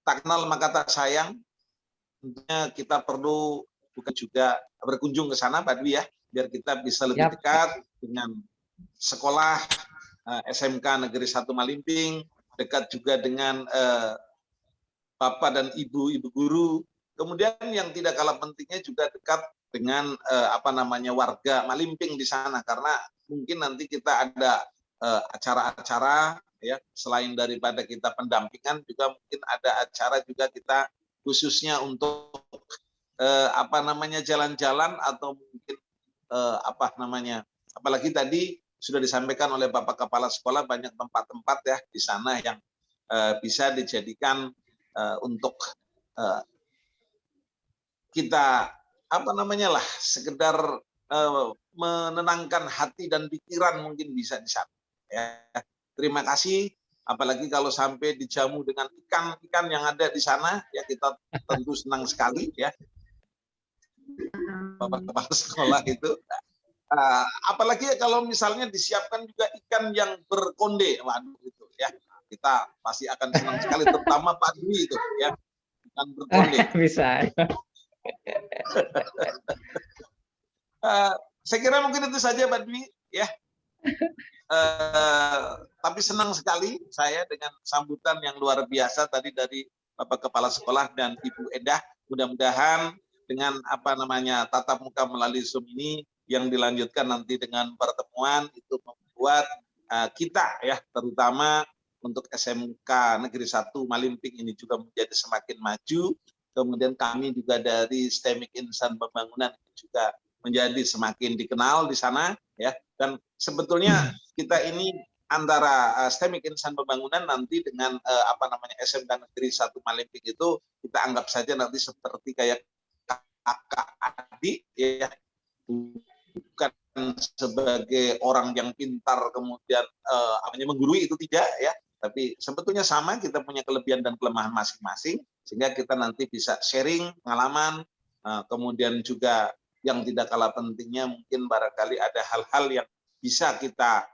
tak kenal maka tak sayang. Tentunya kita perlu bukan juga berkunjung ke sana Pak Dwi ya, biar kita bisa lebih dekat dengan sekolah SMK Negeri 1 Malimping, dekat juga dengan Bapak dan Ibu guru. Kemudian yang tidak kalah pentingnya juga dekat dengan warga Malimping di sana, karena mungkin nanti kita ada acara-acara ya, selain daripada kita pendampingan juga mungkin ada acara juga kita khususnya untuk jalan-jalan atau mungkin apalagi tadi sudah disampaikan oleh Bapak Kepala Sekolah banyak tempat-tempat ya di sana yang bisa dijadikan untuk kita sekedar menenangkan hati dan pikiran mungkin bisa di sana. Ya. Terima kasih. Apalagi kalau sampai dijamu dengan ikan-ikan yang ada di sana, ya kita tentu senang sekali ya. Bapak Kepala Sekolah itu. Apalagi kalau misalnya disiapkan juga ikan yang berkonde, waduh itu ya kita pasti akan senang sekali, terutama Pak Dwi itu ya, ikan berkonde. Bisa. Saya kira mungkin itu saja Pak Dwi ya. Tapi senang sekali saya dengan sambutan yang luar biasa tadi dari Bapak Kepala Sekolah dan Ibu Edah. Mudah-mudahan dengan tatap muka melalui Zoom ini yang dilanjutkan nanti dengan pertemuan itu membuat kita ya, terutama untuk SMK Negeri 1 Malimping ini juga menjadi semakin maju. Kemudian kami juga dari STEMIK Insan Pembangunan juga menjadi semakin dikenal di sana ya. Dan sebetulnya kita ini antara STEMIK Insan Pembangunan nanti dengan SMK Negeri 1 Malimping itu kita anggap saja nanti seperti kayak kakak adik ya, bukan sebagai orang yang pintar kemudian menggurui, itu tidak ya, tapi sebetulnya sama, kita punya kelebihan dan kelemahan masing-masing sehingga kita nanti bisa sharing pengalaman. Kemudian juga yang tidak kalah pentingnya mungkin barangkali ada hal-hal yang bisa kita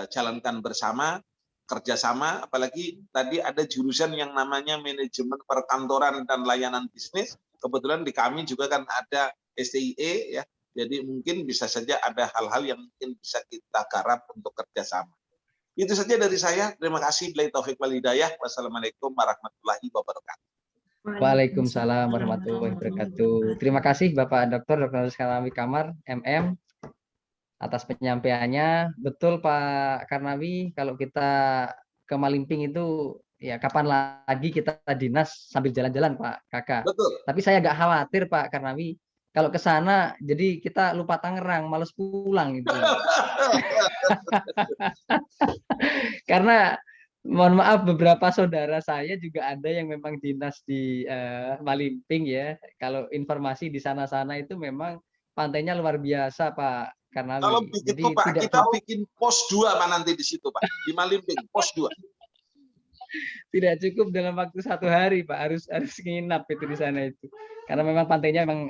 jalankan bersama, kerjasama, apalagi tadi ada jurusan yang namanya manajemen perkantoran dan layanan bisnis. Kebetulan di kami juga kan ada STIE ya, jadi mungkin bisa saja ada hal-hal yang mungkin bisa kita garap untuk kerjasama. Itu saja dari saya. Terima kasih. Billahi taufik wal hidayah. Wassalamualaikum warahmatullahi wabarakatuh. Waalaikumsalam warahmatullahi wabarakatuh. Terima kasih Bapak Dr. Karnawi Kamar, MM, atas penyampaiannya. Betul Pak Karnawi, kalau kita ke Malimping itu ya kapan lagi kita dinas sambil jalan-jalan Pak Kakak. Betul. Tapi saya agak khawatir Pak Karnawi, kalau ke sana jadi kita lupa Tangerang, males pulang gitu. Karena mohon maaf, beberapa saudara saya juga ada yang memang dinas di Malimping ya. Kalau informasi di sana-sana itu memang pantainya luar biasa Pak Karnawi. Kalau begitu Pak, kita bikin pos 2 Pak nanti di situ Pak, di Malimping, pos 2. Tidak cukup dalam waktu 1 hari Pak, harus nginap itu di sana itu. Karena memang pantainya memang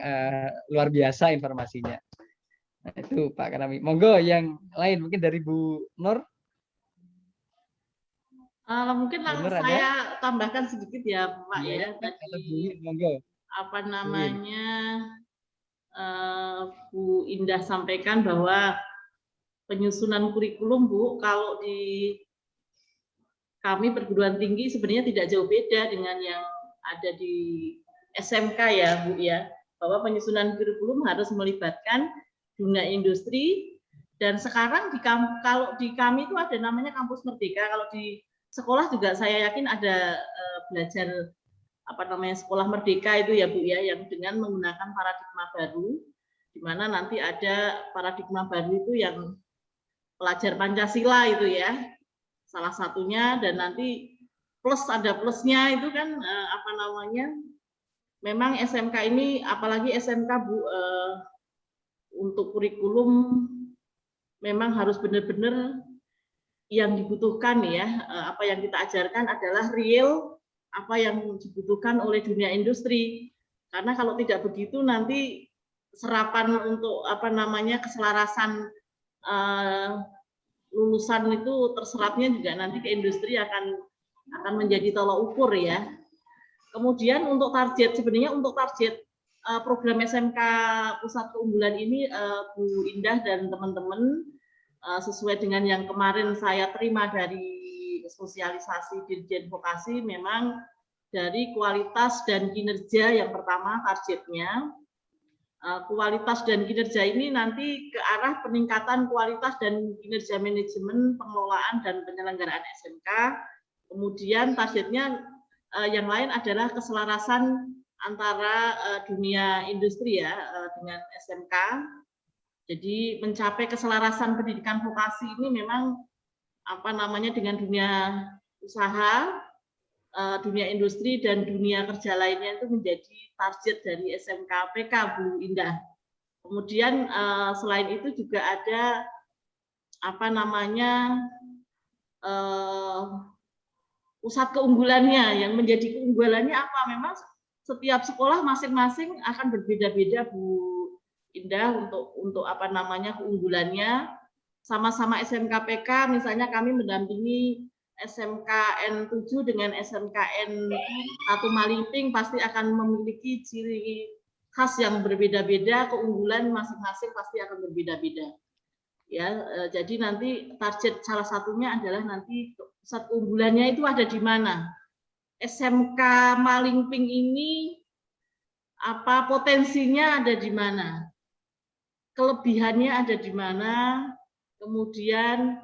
luar biasa informasinya. Nah, itu Pak Karnawi. Monggo yang lain mungkin dari Bu Nur. Mungkin saya tambahkan sedikit ya Pak ya. Tadi monggo. Bu Indah sampaikan bahwa penyusunan kurikulum Bu, kalau di kami perguruan tinggi sebenarnya tidak jauh beda dengan yang ada di SMK ya Bu ya, bahwa penyusunan kurikulum harus melibatkan dunia industri. Dan sekarang kalau di kami itu ada namanya kampus merdeka. Kalau di sekolah juga saya yakin ada belajar sekolah merdeka itu ya Bu ya, yang dengan menggunakan paradigma baru, di mana nanti ada paradigma baru itu yang pelajar Pancasila itu ya, salah satunya. Dan nanti ada plusnya itu kan memang SMK ini, apalagi SMK Bu, untuk kurikulum memang harus benar-benar yang dibutuhkan ya, apa yang kita ajarkan adalah real apa yang dibutuhkan oleh dunia industri. Karena kalau tidak begitu nanti serapan untuk keselarasan lulusan itu terserapnya juga nanti ke industri akan menjadi tolak ukur ya. Kemudian untuk target, sebenarnya untuk target program SMK Pusat Keunggulan ini Bu Indah dan teman-teman sesuai dengan yang kemarin saya terima dari sosialisasi Dirjen Vokasi, memang dari kualitas dan kinerja yang pertama targetnya. Kualitas dan kinerja ini nanti ke arah peningkatan kualitas dan kinerja manajemen, pengelolaan, dan penyelenggaraan SMK. Kemudian targetnya yang lain adalah keselarasan antara dunia industri ya dengan SMK. Jadi mencapai keselarasan pendidikan vokasi ini memang dengan dunia usaha, dunia industri dan dunia kerja lainnya itu menjadi target dari SMK PK Bu Indah. Kemudian selain itu juga ada pusat keunggulannya. Yang menjadi keunggulannya apa? Memang setiap sekolah masing-masing akan berbeda-beda Bu Indah untuk keunggulannya. Sama-sama SMK PK, misalnya kami mendampingi SMKN 7 dengan SMKN 1 Malingping pasti akan memiliki ciri khas yang berbeda-beda, keunggulan masing-masing pasti akan berbeda-beda. Ya, jadi nanti target salah satunya adalah nanti pusat keunggulannya itu ada di mana. SMK Malingping ini potensinya ada di mana, kelebihannya ada di mana, kemudian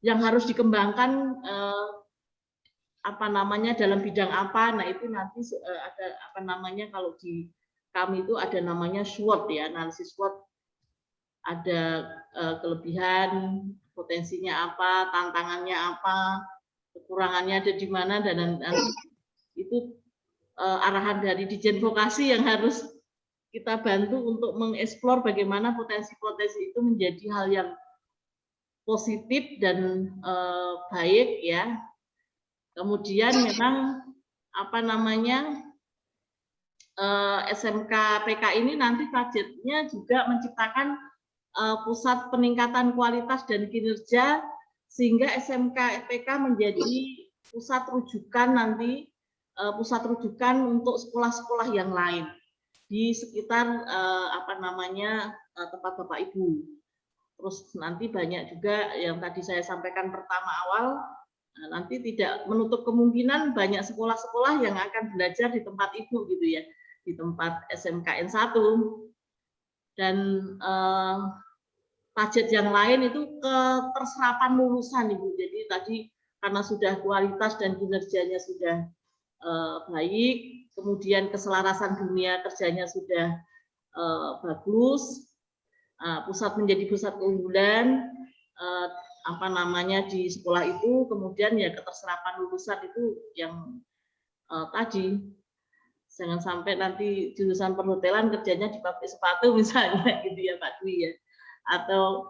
yang harus dikembangkan dalam bidang apa. Nah itu nanti ada kalau di kami itu ada namanya SWOT ya, analisis SWOT. Ada kelebihan, potensinya apa, tantangannya apa, kekurangannya ada di mana, dan itu arahan dari Dirjen Vokasi yang harus kita bantu untuk mengeksplor bagaimana potensi-potensi itu menjadi hal yang positif dan baik ya. Kemudian memang SMK PK ini nanti targetnya juga menciptakan pusat peningkatan kualitas dan kinerja sehingga SMK PK menjadi pusat rujukan untuk sekolah-sekolah yang lain di sekitar tempat Bapak Ibu. Terus nanti banyak juga yang tadi saya sampaikan pertama awal, nanti tidak menutup kemungkinan banyak sekolah-sekolah yang akan belajar di tempat Ibu gitu ya, di tempat SMKN 1. Dan target yang lain itu keterserapan lulusan Ibu. Jadi tadi karena sudah kualitas dan kinerjanya sudah baik, kemudian keselarasan dunia kerjanya sudah bagus, pusat menjadi pusat keunggulan di sekolah itu, kemudian ya keterserapan lulusan itu yang tadi jangan sampai nanti jurusan perhotelan kerjanya di pabrik sepatu misalnya gitu ya Pak Dwi ya, atau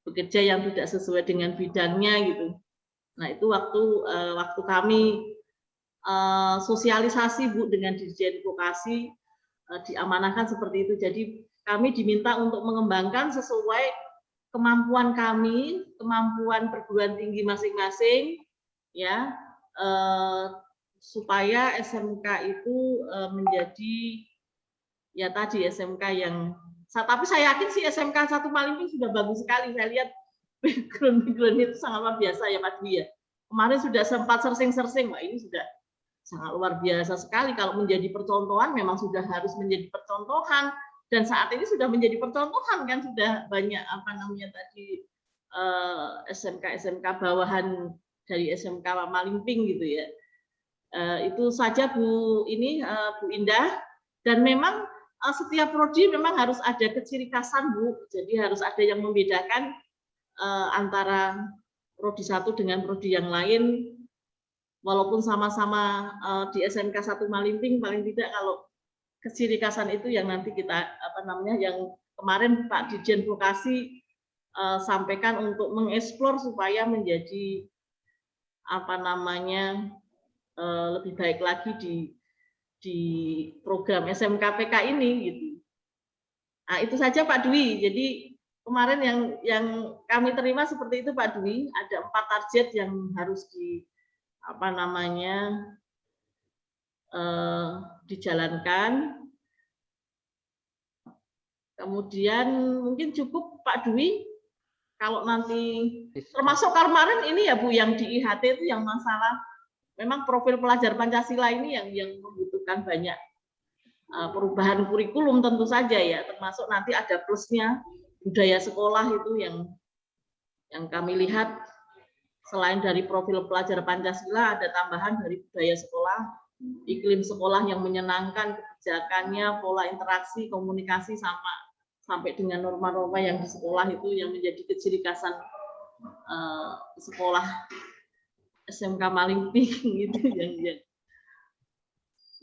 bekerja yang tidak sesuai dengan bidangnya gitu. Nah itu waktu kami sosialisasi Bu dengan Dirjen Vokasi diamanahkan seperti itu. Jadi kami diminta untuk mengembangkan sesuai kemampuan kami, kemampuan perguruan tinggi masing-masing, ya, supaya SMK itu menjadi ya tadi SMK yang. Tapi saya yakin sih SMK 1 Malingping sudah bagus sekali. Saya lihat background itu sangat luar biasa ya Pak Dwi ya. Kemarin sudah sempat searching-searching, wah ini sudah sangat luar biasa sekali. Kalau menjadi percontohan memang sudah harus menjadi percontohan, dan saat ini sudah menjadi percontohan kan, sudah banyak SMK bawahan dari SMK Malingping gitu ya. Itu saja Bu Indah. Dan memang setiap prodi memang harus ada keciri khasan Bu. Jadi harus ada yang membedakan antara prodi satu dengan prodi yang lain. Walaupun sama-sama di SMK 1 Malingping, paling tidak kalau keciri khasan itu yang nanti kita yang kemarin Pak Dirjen Vokasi sampaikan untuk mengeksplor supaya menjadi lebih baik lagi di program SMK PK ini gitu. Nah, itu saja Pak Dwi. Jadi kemarin yang kami terima seperti itu Pak Dwi, ada 4 target yang harus dijalankan. Kemudian mungkin cukup Pak Dwi, kalau nanti termasuk kemarin ini ya Bu, yang di IHT itu yang masalah memang profil pelajar Pancasila ini yang membutuhkan banyak perubahan kurikulum tentu saja ya, termasuk nanti ada plusnya budaya sekolah itu yang kami lihat selain dari profil pelajar Pancasila ada tambahan dari budaya sekolah, iklim sekolah yang menyenangkan, kebijakannya, pola interaksi, komunikasi sampai dengan norma-norma yang di sekolah itu yang menjadi ciri khasan sekolah SMK Malingping gitu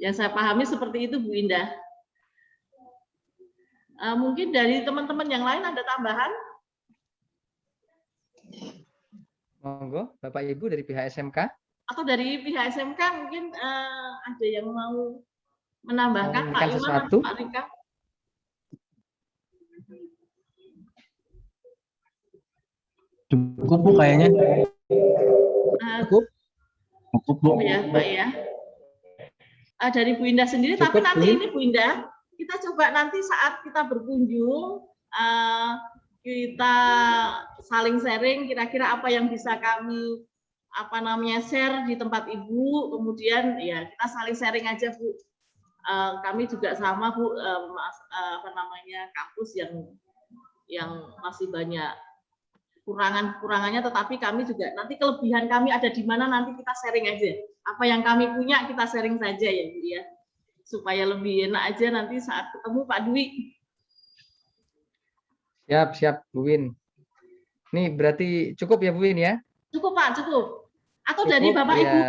yang saya pahami seperti itu Bu Indah. Mungkin dari teman-teman yang lain ada tambahan? Monggo, Bapak Ibu dari pihak SMK. Atau dari pihak SMK mungkin ada yang mau menambahkan Pak Iwan atau Pak Rika? Cukup Bu kayaknya. Cukup. Cukup Bu. Ya, Pak ya. Dari Bu Indah sendiri, Cukup, tapi nanti Bu. ini Bu Indah, kita coba nanti saat kita berkunjung, kita saling sharing kira-kira apa yang bisa kami share di tempat Ibu, kemudian ya kita saling sharing aja Bu. Kami juga sama Bu, kampus yang masih banyak kekurangannya, tetapi kami juga nanti kelebihan kami ada di mana nanti kita sharing aja. Apa yang kami punya kita sharing saja ya Bu ya. Supaya lebih enak aja nanti saat ketemu Pak Dwi. Siap Bu Win. Ini berarti cukup ya Bu Win ya? Cukup Pak, cukup. Atau Cukup, dari Bapak ya. Ibu,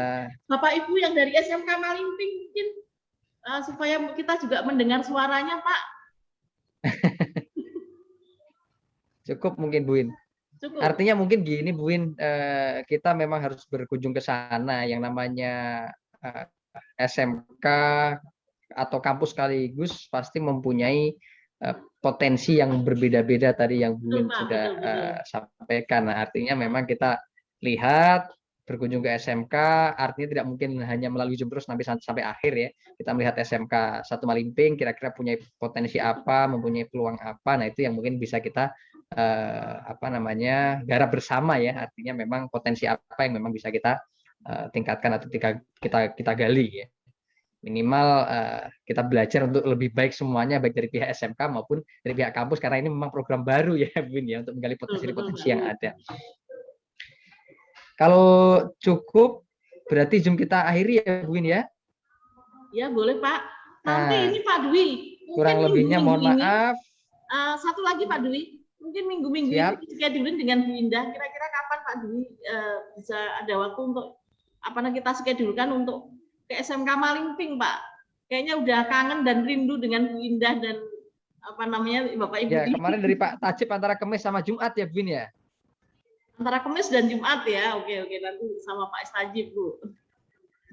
Bapak Ibu yang dari SMK Malingping mungkin supaya kita juga mendengar suaranya Pak. Cukup mungkin Bu Win. Cukup. Artinya mungkin gini Bu Win, kita memang harus berkunjung ke sana, yang namanya SMK atau kampus sekaligus pasti mempunyai potensi yang berbeda-beda tadi yang Bu Win sudah sampaikan. Nah, artinya memang kita lihat berkunjung ke SMK, artinya tidak mungkin hanya melalui Zoom terus sampai akhir ya. Kita melihat SMK 1 Malingping kira-kira punya potensi apa, mempunyai peluang apa. Nah, itu yang mungkin bisa kita garap bersama ya. Artinya memang potensi apa yang memang bisa kita tingkatkan atau kita gali ya. Minimal kita belajar untuk lebih baik semuanya, baik dari pihak SMK maupun dari pihak kampus, karena ini memang program baru ya Bun ya, untuk menggali potensi-potensi yang ada. Kalau cukup berarti Zoom kita akhiri ya Bun ya? Ya boleh Pak. Nanti ini Pak Dwi. Kurang lebihnya mohon maaf. Satu lagi Pak Dwi. Mungkin minggu-minggu ini schedulein dengan Bu Indah. Kira-kira kapan Pak Dwi bisa ada waktu untuk kita schedulekan untuk ke SMK Malingping Pak. Kayaknya udah kangen dan rindu dengan Bu Indah dan Bapak Ibu. Ya, kemarin dari Pak Tajib antara Kamis sama Jumat ya Bu ya. Antara Kamis dan Jumat ya. Oke nanti sama Pak Istajib Bu.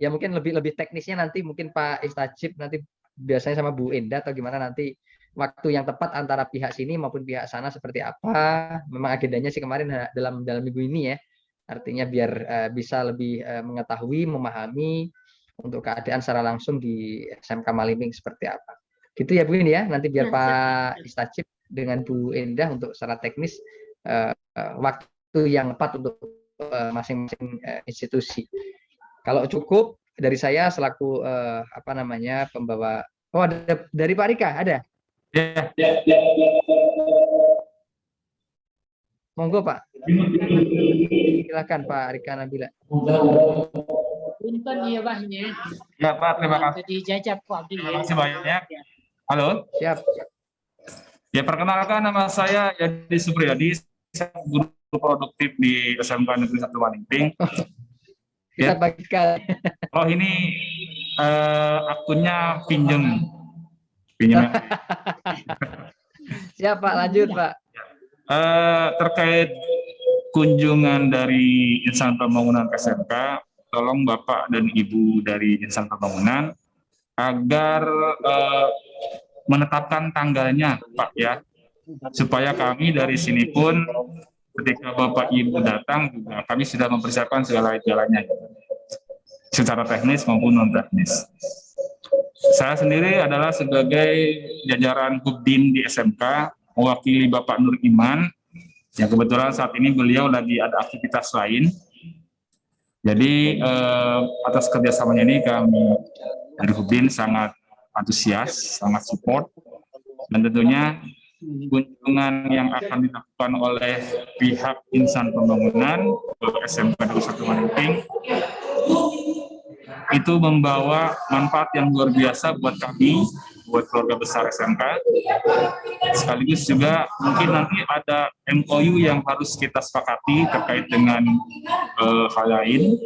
Ya mungkin lebih teknisnya nanti mungkin Pak Istajib nanti biasanya sama Bu Indah atau gimana nanti waktu yang tepat antara pihak sini maupun pihak sana seperti apa. Memang agendanya sih kemarin dalam minggu ini ya. Artinya biar bisa lebih mengetahui, memahami untuk keadaan secara langsung di SMK Malingping seperti apa. Gitu ya Bu Indah ya. Nanti biar Pak Istajib dengan Bu Indah untuk secara teknis waktu yang tepat untuk masing-masing institusi. Kalau cukup dari saya selaku pembawa. Oh, ada dari Pak Rika, ada? Ya. Monggo Pak. Silakan Pak Rika Nabila. Punten ya Bahnya. Ya Pak, terima kasih. Dijajab Pak. Terima kasih banyak. Halo. Siap. Ya, perkenalkan nama saya Yadi Supriyadi, saya guru produktif di SMK Negeri 1 Malingping. Kita bagi sekali. Oh, ini akunnya pinjem. Siap Pak, lanjut Pak. Terkait kunjungan dari insan pembangunan SMK, tolong Bapak dan Ibu dari insan pembangunan agar menetapkan tanggalnya Pak ya, supaya kami dari sini pun ketika Bapak Ibu datang juga kami sudah mempersiapkan segala-galanya secara teknis maupun non teknis. Saya sendiri adalah sebagai jajaran Hubdin di SMK, mewakili Bapak Nur Iman, yang kebetulan saat ini beliau lagi ada aktivitas lain. Jadi atas kerjasamanya ini kami dari Hubdin sangat antusias, sangat support, dan tentunya kunjungan yang akan dilakukan oleh pihak insan pembangunan SMK Negeri 1 Manuping itu membawa manfaat yang luar biasa buat kami, buat keluarga besar SMK. Sekaligus juga mungkin nanti ada MOU yang harus kita sepakati terkait dengan hal lain,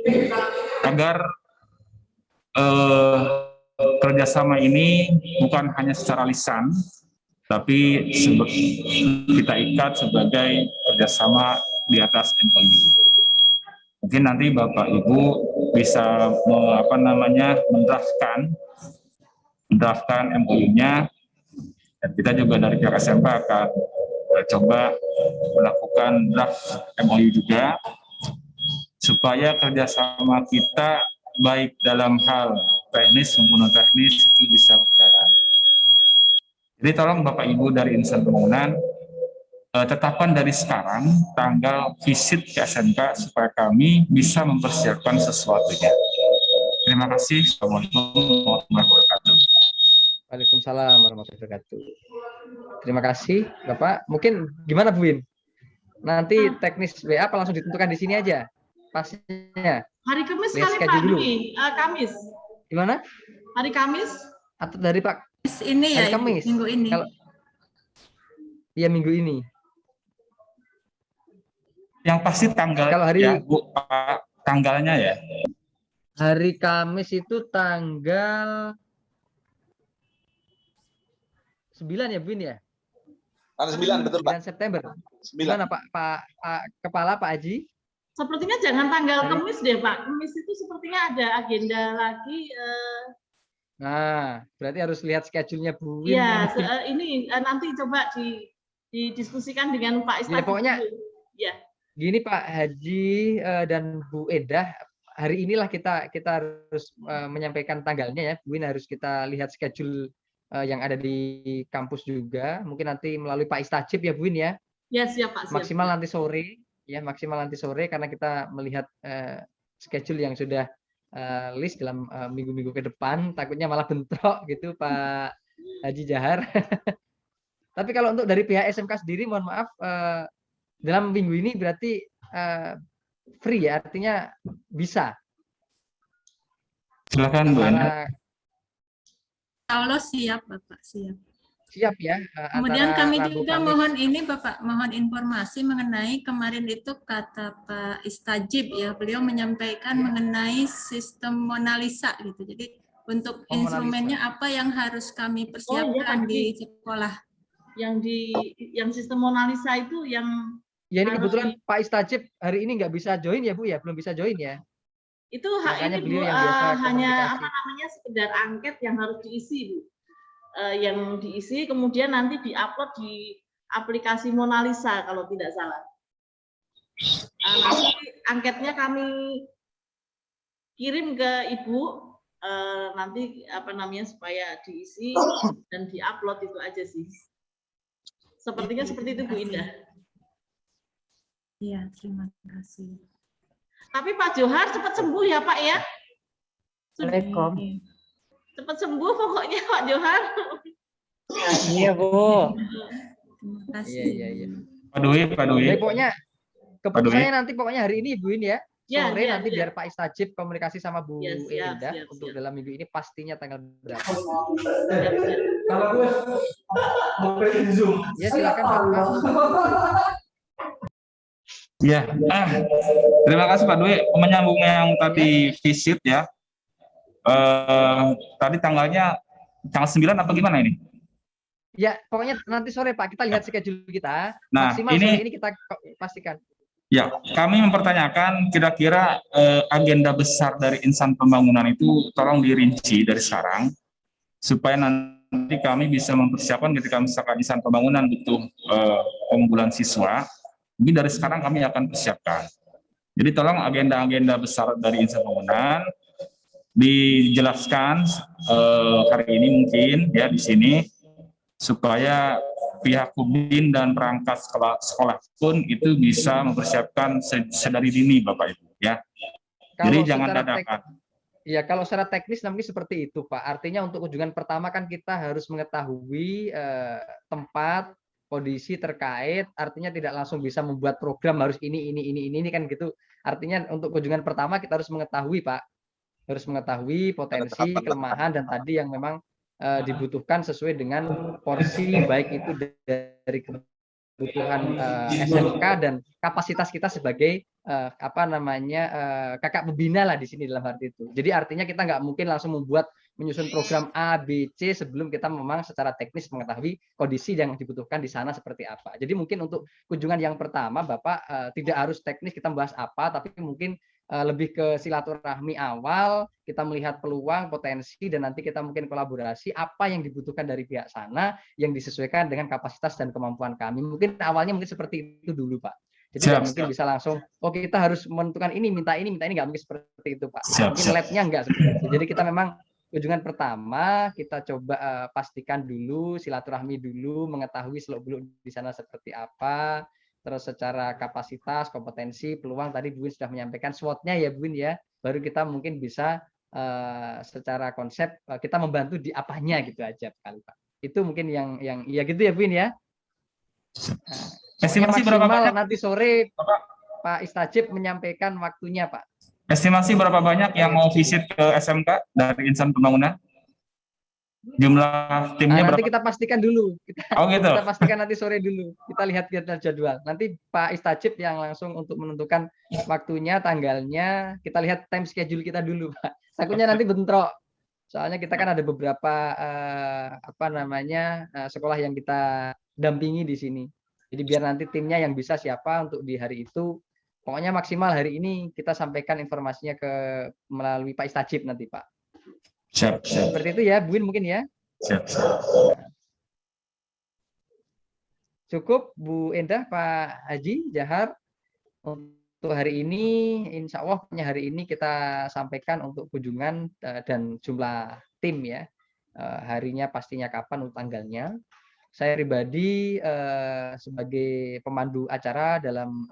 agar kerjasama ini bukan hanya secara lisan, tapi kita ikat sebagai kerjasama di atas MOU. Mungkin nanti Bapak Ibu bisa mendraftkan MOU-nya, dan kita juga dari pihak SMK akan coba melakukan draft MOU juga, supaya kerjasama kita baik dalam hal teknis maupun non teknis itu bisa berjalan. Jadi tolong Bapak Ibu dari insan pembangunan tetapkan dari sekarang tanggal visit ke SMK supaya kami bisa mempersiapkan sesuatunya. Terima kasih. Assalamualaikum warahmatullahi wabarakatuh. Waalaikumsalam warahmatullahi wabarakatuh. Terima kasih Bapak. Mungkin gimana Bu Win? Nanti teknis WA apa langsung ditentukan di sini aja pastinya? Hari Kamis Lihat kali schedule Pak dulu. Dwi, Kamis. Gimana? Hari Kamis. Atau dari Pak? Ini ya, Hari Kamis. minggu ini. Iya minggu ini. Yang pasti tanggal Kalau hari ya, Bu, Pak, tanggalnya ya. Hari Kamis itu tanggal 9 ya Bu Win ya? Tanggal 9 betul Pak. 9 September. 9. Gimana Pak Kepala Pak Haji? Sepertinya jangan tanggal Hari- Kamis deh Pak. Kamis itu sepertinya ada agenda lagi. Nah, berarti harus lihat schedule-nya Bu Win. Iya, ini nanti coba didiskusikan dengan Pak Istad. Ya, pokoknya- dulu. Ya. Gini Pak Haji dan Bu Edah, hari inilah kita harus menyampaikan tanggalnya ya. Bu Win harus kita lihat schedule yang ada di kampus juga. Mungkin nanti melalui Pak Istajib ya Bu Win ya. Ya siap Pak. Siap. Maksimal nanti sore ya, maksimal nanti sore karena kita melihat schedule yang sudah list dalam minggu-minggu ke depan. Takutnya malah bentrok gitu Pak Haji Jahar. Tapi kalau untuk dari pihak SMK sendiri, mohon maaf, dalam minggu ini berarti free ya, artinya bisa. Silakan Bu Ena. Antara- Allah siap Bapak, siap. Siap ya. Kemudian antara kami Rabu, juga Kamis. mohon ini Bapak, mohon informasi mengenai kemarin itu kata Pak Istajib ya, beliau menyampaikan mengenai sistem Mona Lisa gitu. Jadi untuk Oh, Mona instrumennya apa yang harus kami persiapkan Pak. di sekolah? Yang sistem Mona Lisa itu yang Ya ini harus kebetulan Pak Istajib hari ini nggak bisa join ya Bu ya, belum bisa join ya. itu Makanya ini Bu, beliau yang biasa hanya komunikasi. sekedar angket yang harus diisi Bu. Yang diisi kemudian nanti diupload di aplikasi Mona Lisa kalau tidak salah. Nanti angketnya kami kirim ke Ibu nanti supaya diisi dan diupload itu aja sih. Sepertinya seperti itu Bu Indah. Iya, terima kasih. Tapi Pak Johar cepat sembuh ya Pak ya. Assalamualaikum. Cepat sembuh pokoknya Pak Johar. Iya Bu. Terima kasih. Iya. Pak Dwi. Jadi pokoknya Pak keputusannya nanti pokoknya hari ini Bu Win ya. Ya, Sore ya, nanti ya. biar Pak Istajib komunikasi sama Bu Ya, siap, Eda siap, untuk siap. dalam minggu ini pastinya tanggal berapa. Ya silakan Bapak. Ya, terima kasih Pak Dwi. Menyambung yang tadi visit ya. Tadi tanggalnya tanggal 9 apa gimana ini? Ya pokoknya nanti sore Pak kita lihat schedule kita. Nah, Maksimal ini- sore ini kita pastikan. Ya, kami mempertanyakan kira-kira agenda besar dari insan pembangunan itu tolong dirinci dari sekarang supaya nanti kami bisa mempersiapkan ketika misalkan insan pembangunan butuh pengumpulan siswa, mungkin dari sekarang kami akan persiapkan. Jadi tolong agenda-agenda besar dari insan pembangunan dijelaskan hari ini mungkin ya di sini, supaya pihak Kubin dan perangkat sekolah pun itu bisa mempersiapkan sedari dini, Bapak Ibu ya. Jadi jangan dadakan. Ya, kalau secara teknis mungkin seperti itu, Pak. Artinya untuk kunjungan pertama kan kita harus mengetahui tempat, kondisi terkait, artinya tidak langsung bisa membuat program harus ini kan gitu. Artinya untuk kunjungan pertama kita harus mengetahui, Pak. Harus mengetahui potensi, kelemahan, dan tadi yang memang dibutuhkan sesuai dengan porsi, baik itu dari kebutuhan SMK dan kapasitas kita sebagai kakak pembina lah di sini dalam arti itu. Jadi artinya kita nggak mungkin langsung menyusun program A, B, C sebelum kita memang secara teknis mengetahui kondisi yang dibutuhkan di sana seperti apa. Jadi mungkin untuk kunjungan yang pertama, Bapak tidak harus teknis kita membahas apa, tapi mungkin lebih ke silaturahmi awal, kita melihat peluang, potensi, dan nanti kita mungkin kolaborasi apa yang dibutuhkan dari pihak sana yang disesuaikan dengan kapasitas dan kemampuan kami. Mungkin awalnya mungkin seperti itu dulu, Pak. Jadi nggak mungkin bisa langsung, oh kita harus menentukan ini, minta ini, nggak mungkin seperti itu, Pak. Mungkin lab-nya nggak seperti itu. Jadi kita memang kunjungan pertama, kita coba pastikan dulu, silaturahmi dulu, mengetahui seluk-beluk di sana seperti apa, terus secara kapasitas, kompetensi, peluang, tadi Bu Win sudah menyampaikan SWOT-nya ya Bu Win ya, baru kita mungkin bisa secara konsep, kita membantu di apanya gitu aja kali Pak. Itu mungkin yang ya gitu ya Bu Win ya. Estimasi berapa banyak nanti sore Pak Istajib menyampaikan waktunya Pak. Estimasi berapa banyak yang mau visit ke SMK dari Insan Pembangunan? Jumlah timnya nanti berapa? kita pastikan dulu. Gitu. Kita pastikan nanti sore dulu. Kita lihat jadwal. Nanti Pak Istajib yang langsung untuk menentukan waktunya, tanggalnya. Kita lihat time schedule kita dulu, Pak. Takutnya nanti bentrok. Soalnya kita kan ada beberapa sekolah yang kita dampingi di sini. Jadi biar nanti timnya yang bisa siapa untuk di hari itu. Pokoknya maksimal hari ini kita sampaikan informasinya melalui Pak Istajib nanti, Pak. Siap. Seperti itu ya, Bu Win mungkin ya. Siap. Cukup Bu Endah, Pak Haji, Jahar. Untuk hari ini, insya Allah hari ini kita sampaikan untuk kunjungan dan jumlah tim ya. Harinya pastinya kapan, untuk tanggalnya. Saya pribadi sebagai pemandu acara dalam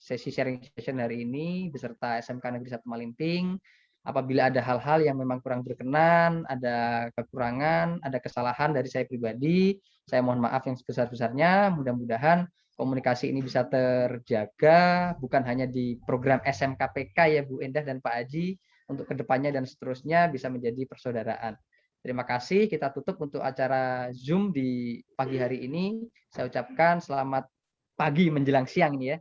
sesi sharing session hari ini beserta SMK Negeri 1 Malimping. Apabila ada hal-hal yang memang kurang berkenan, ada kekurangan, ada kesalahan dari saya pribadi, saya mohon maaf yang sebesar-besarnya. Mudah-mudahan komunikasi ini bisa terjaga, bukan hanya di program SMKPK ya Bu Endah dan Pak Haji, untuk kedepannya dan seterusnya bisa menjadi persaudaraan. Terima kasih, kita tutup untuk acara Zoom di pagi hari ini. Saya ucapkan selamat pagi menjelang siang ini ya.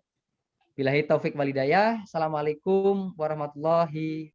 Billahi taufik walhidayah. Assalamualaikum warahmatullahi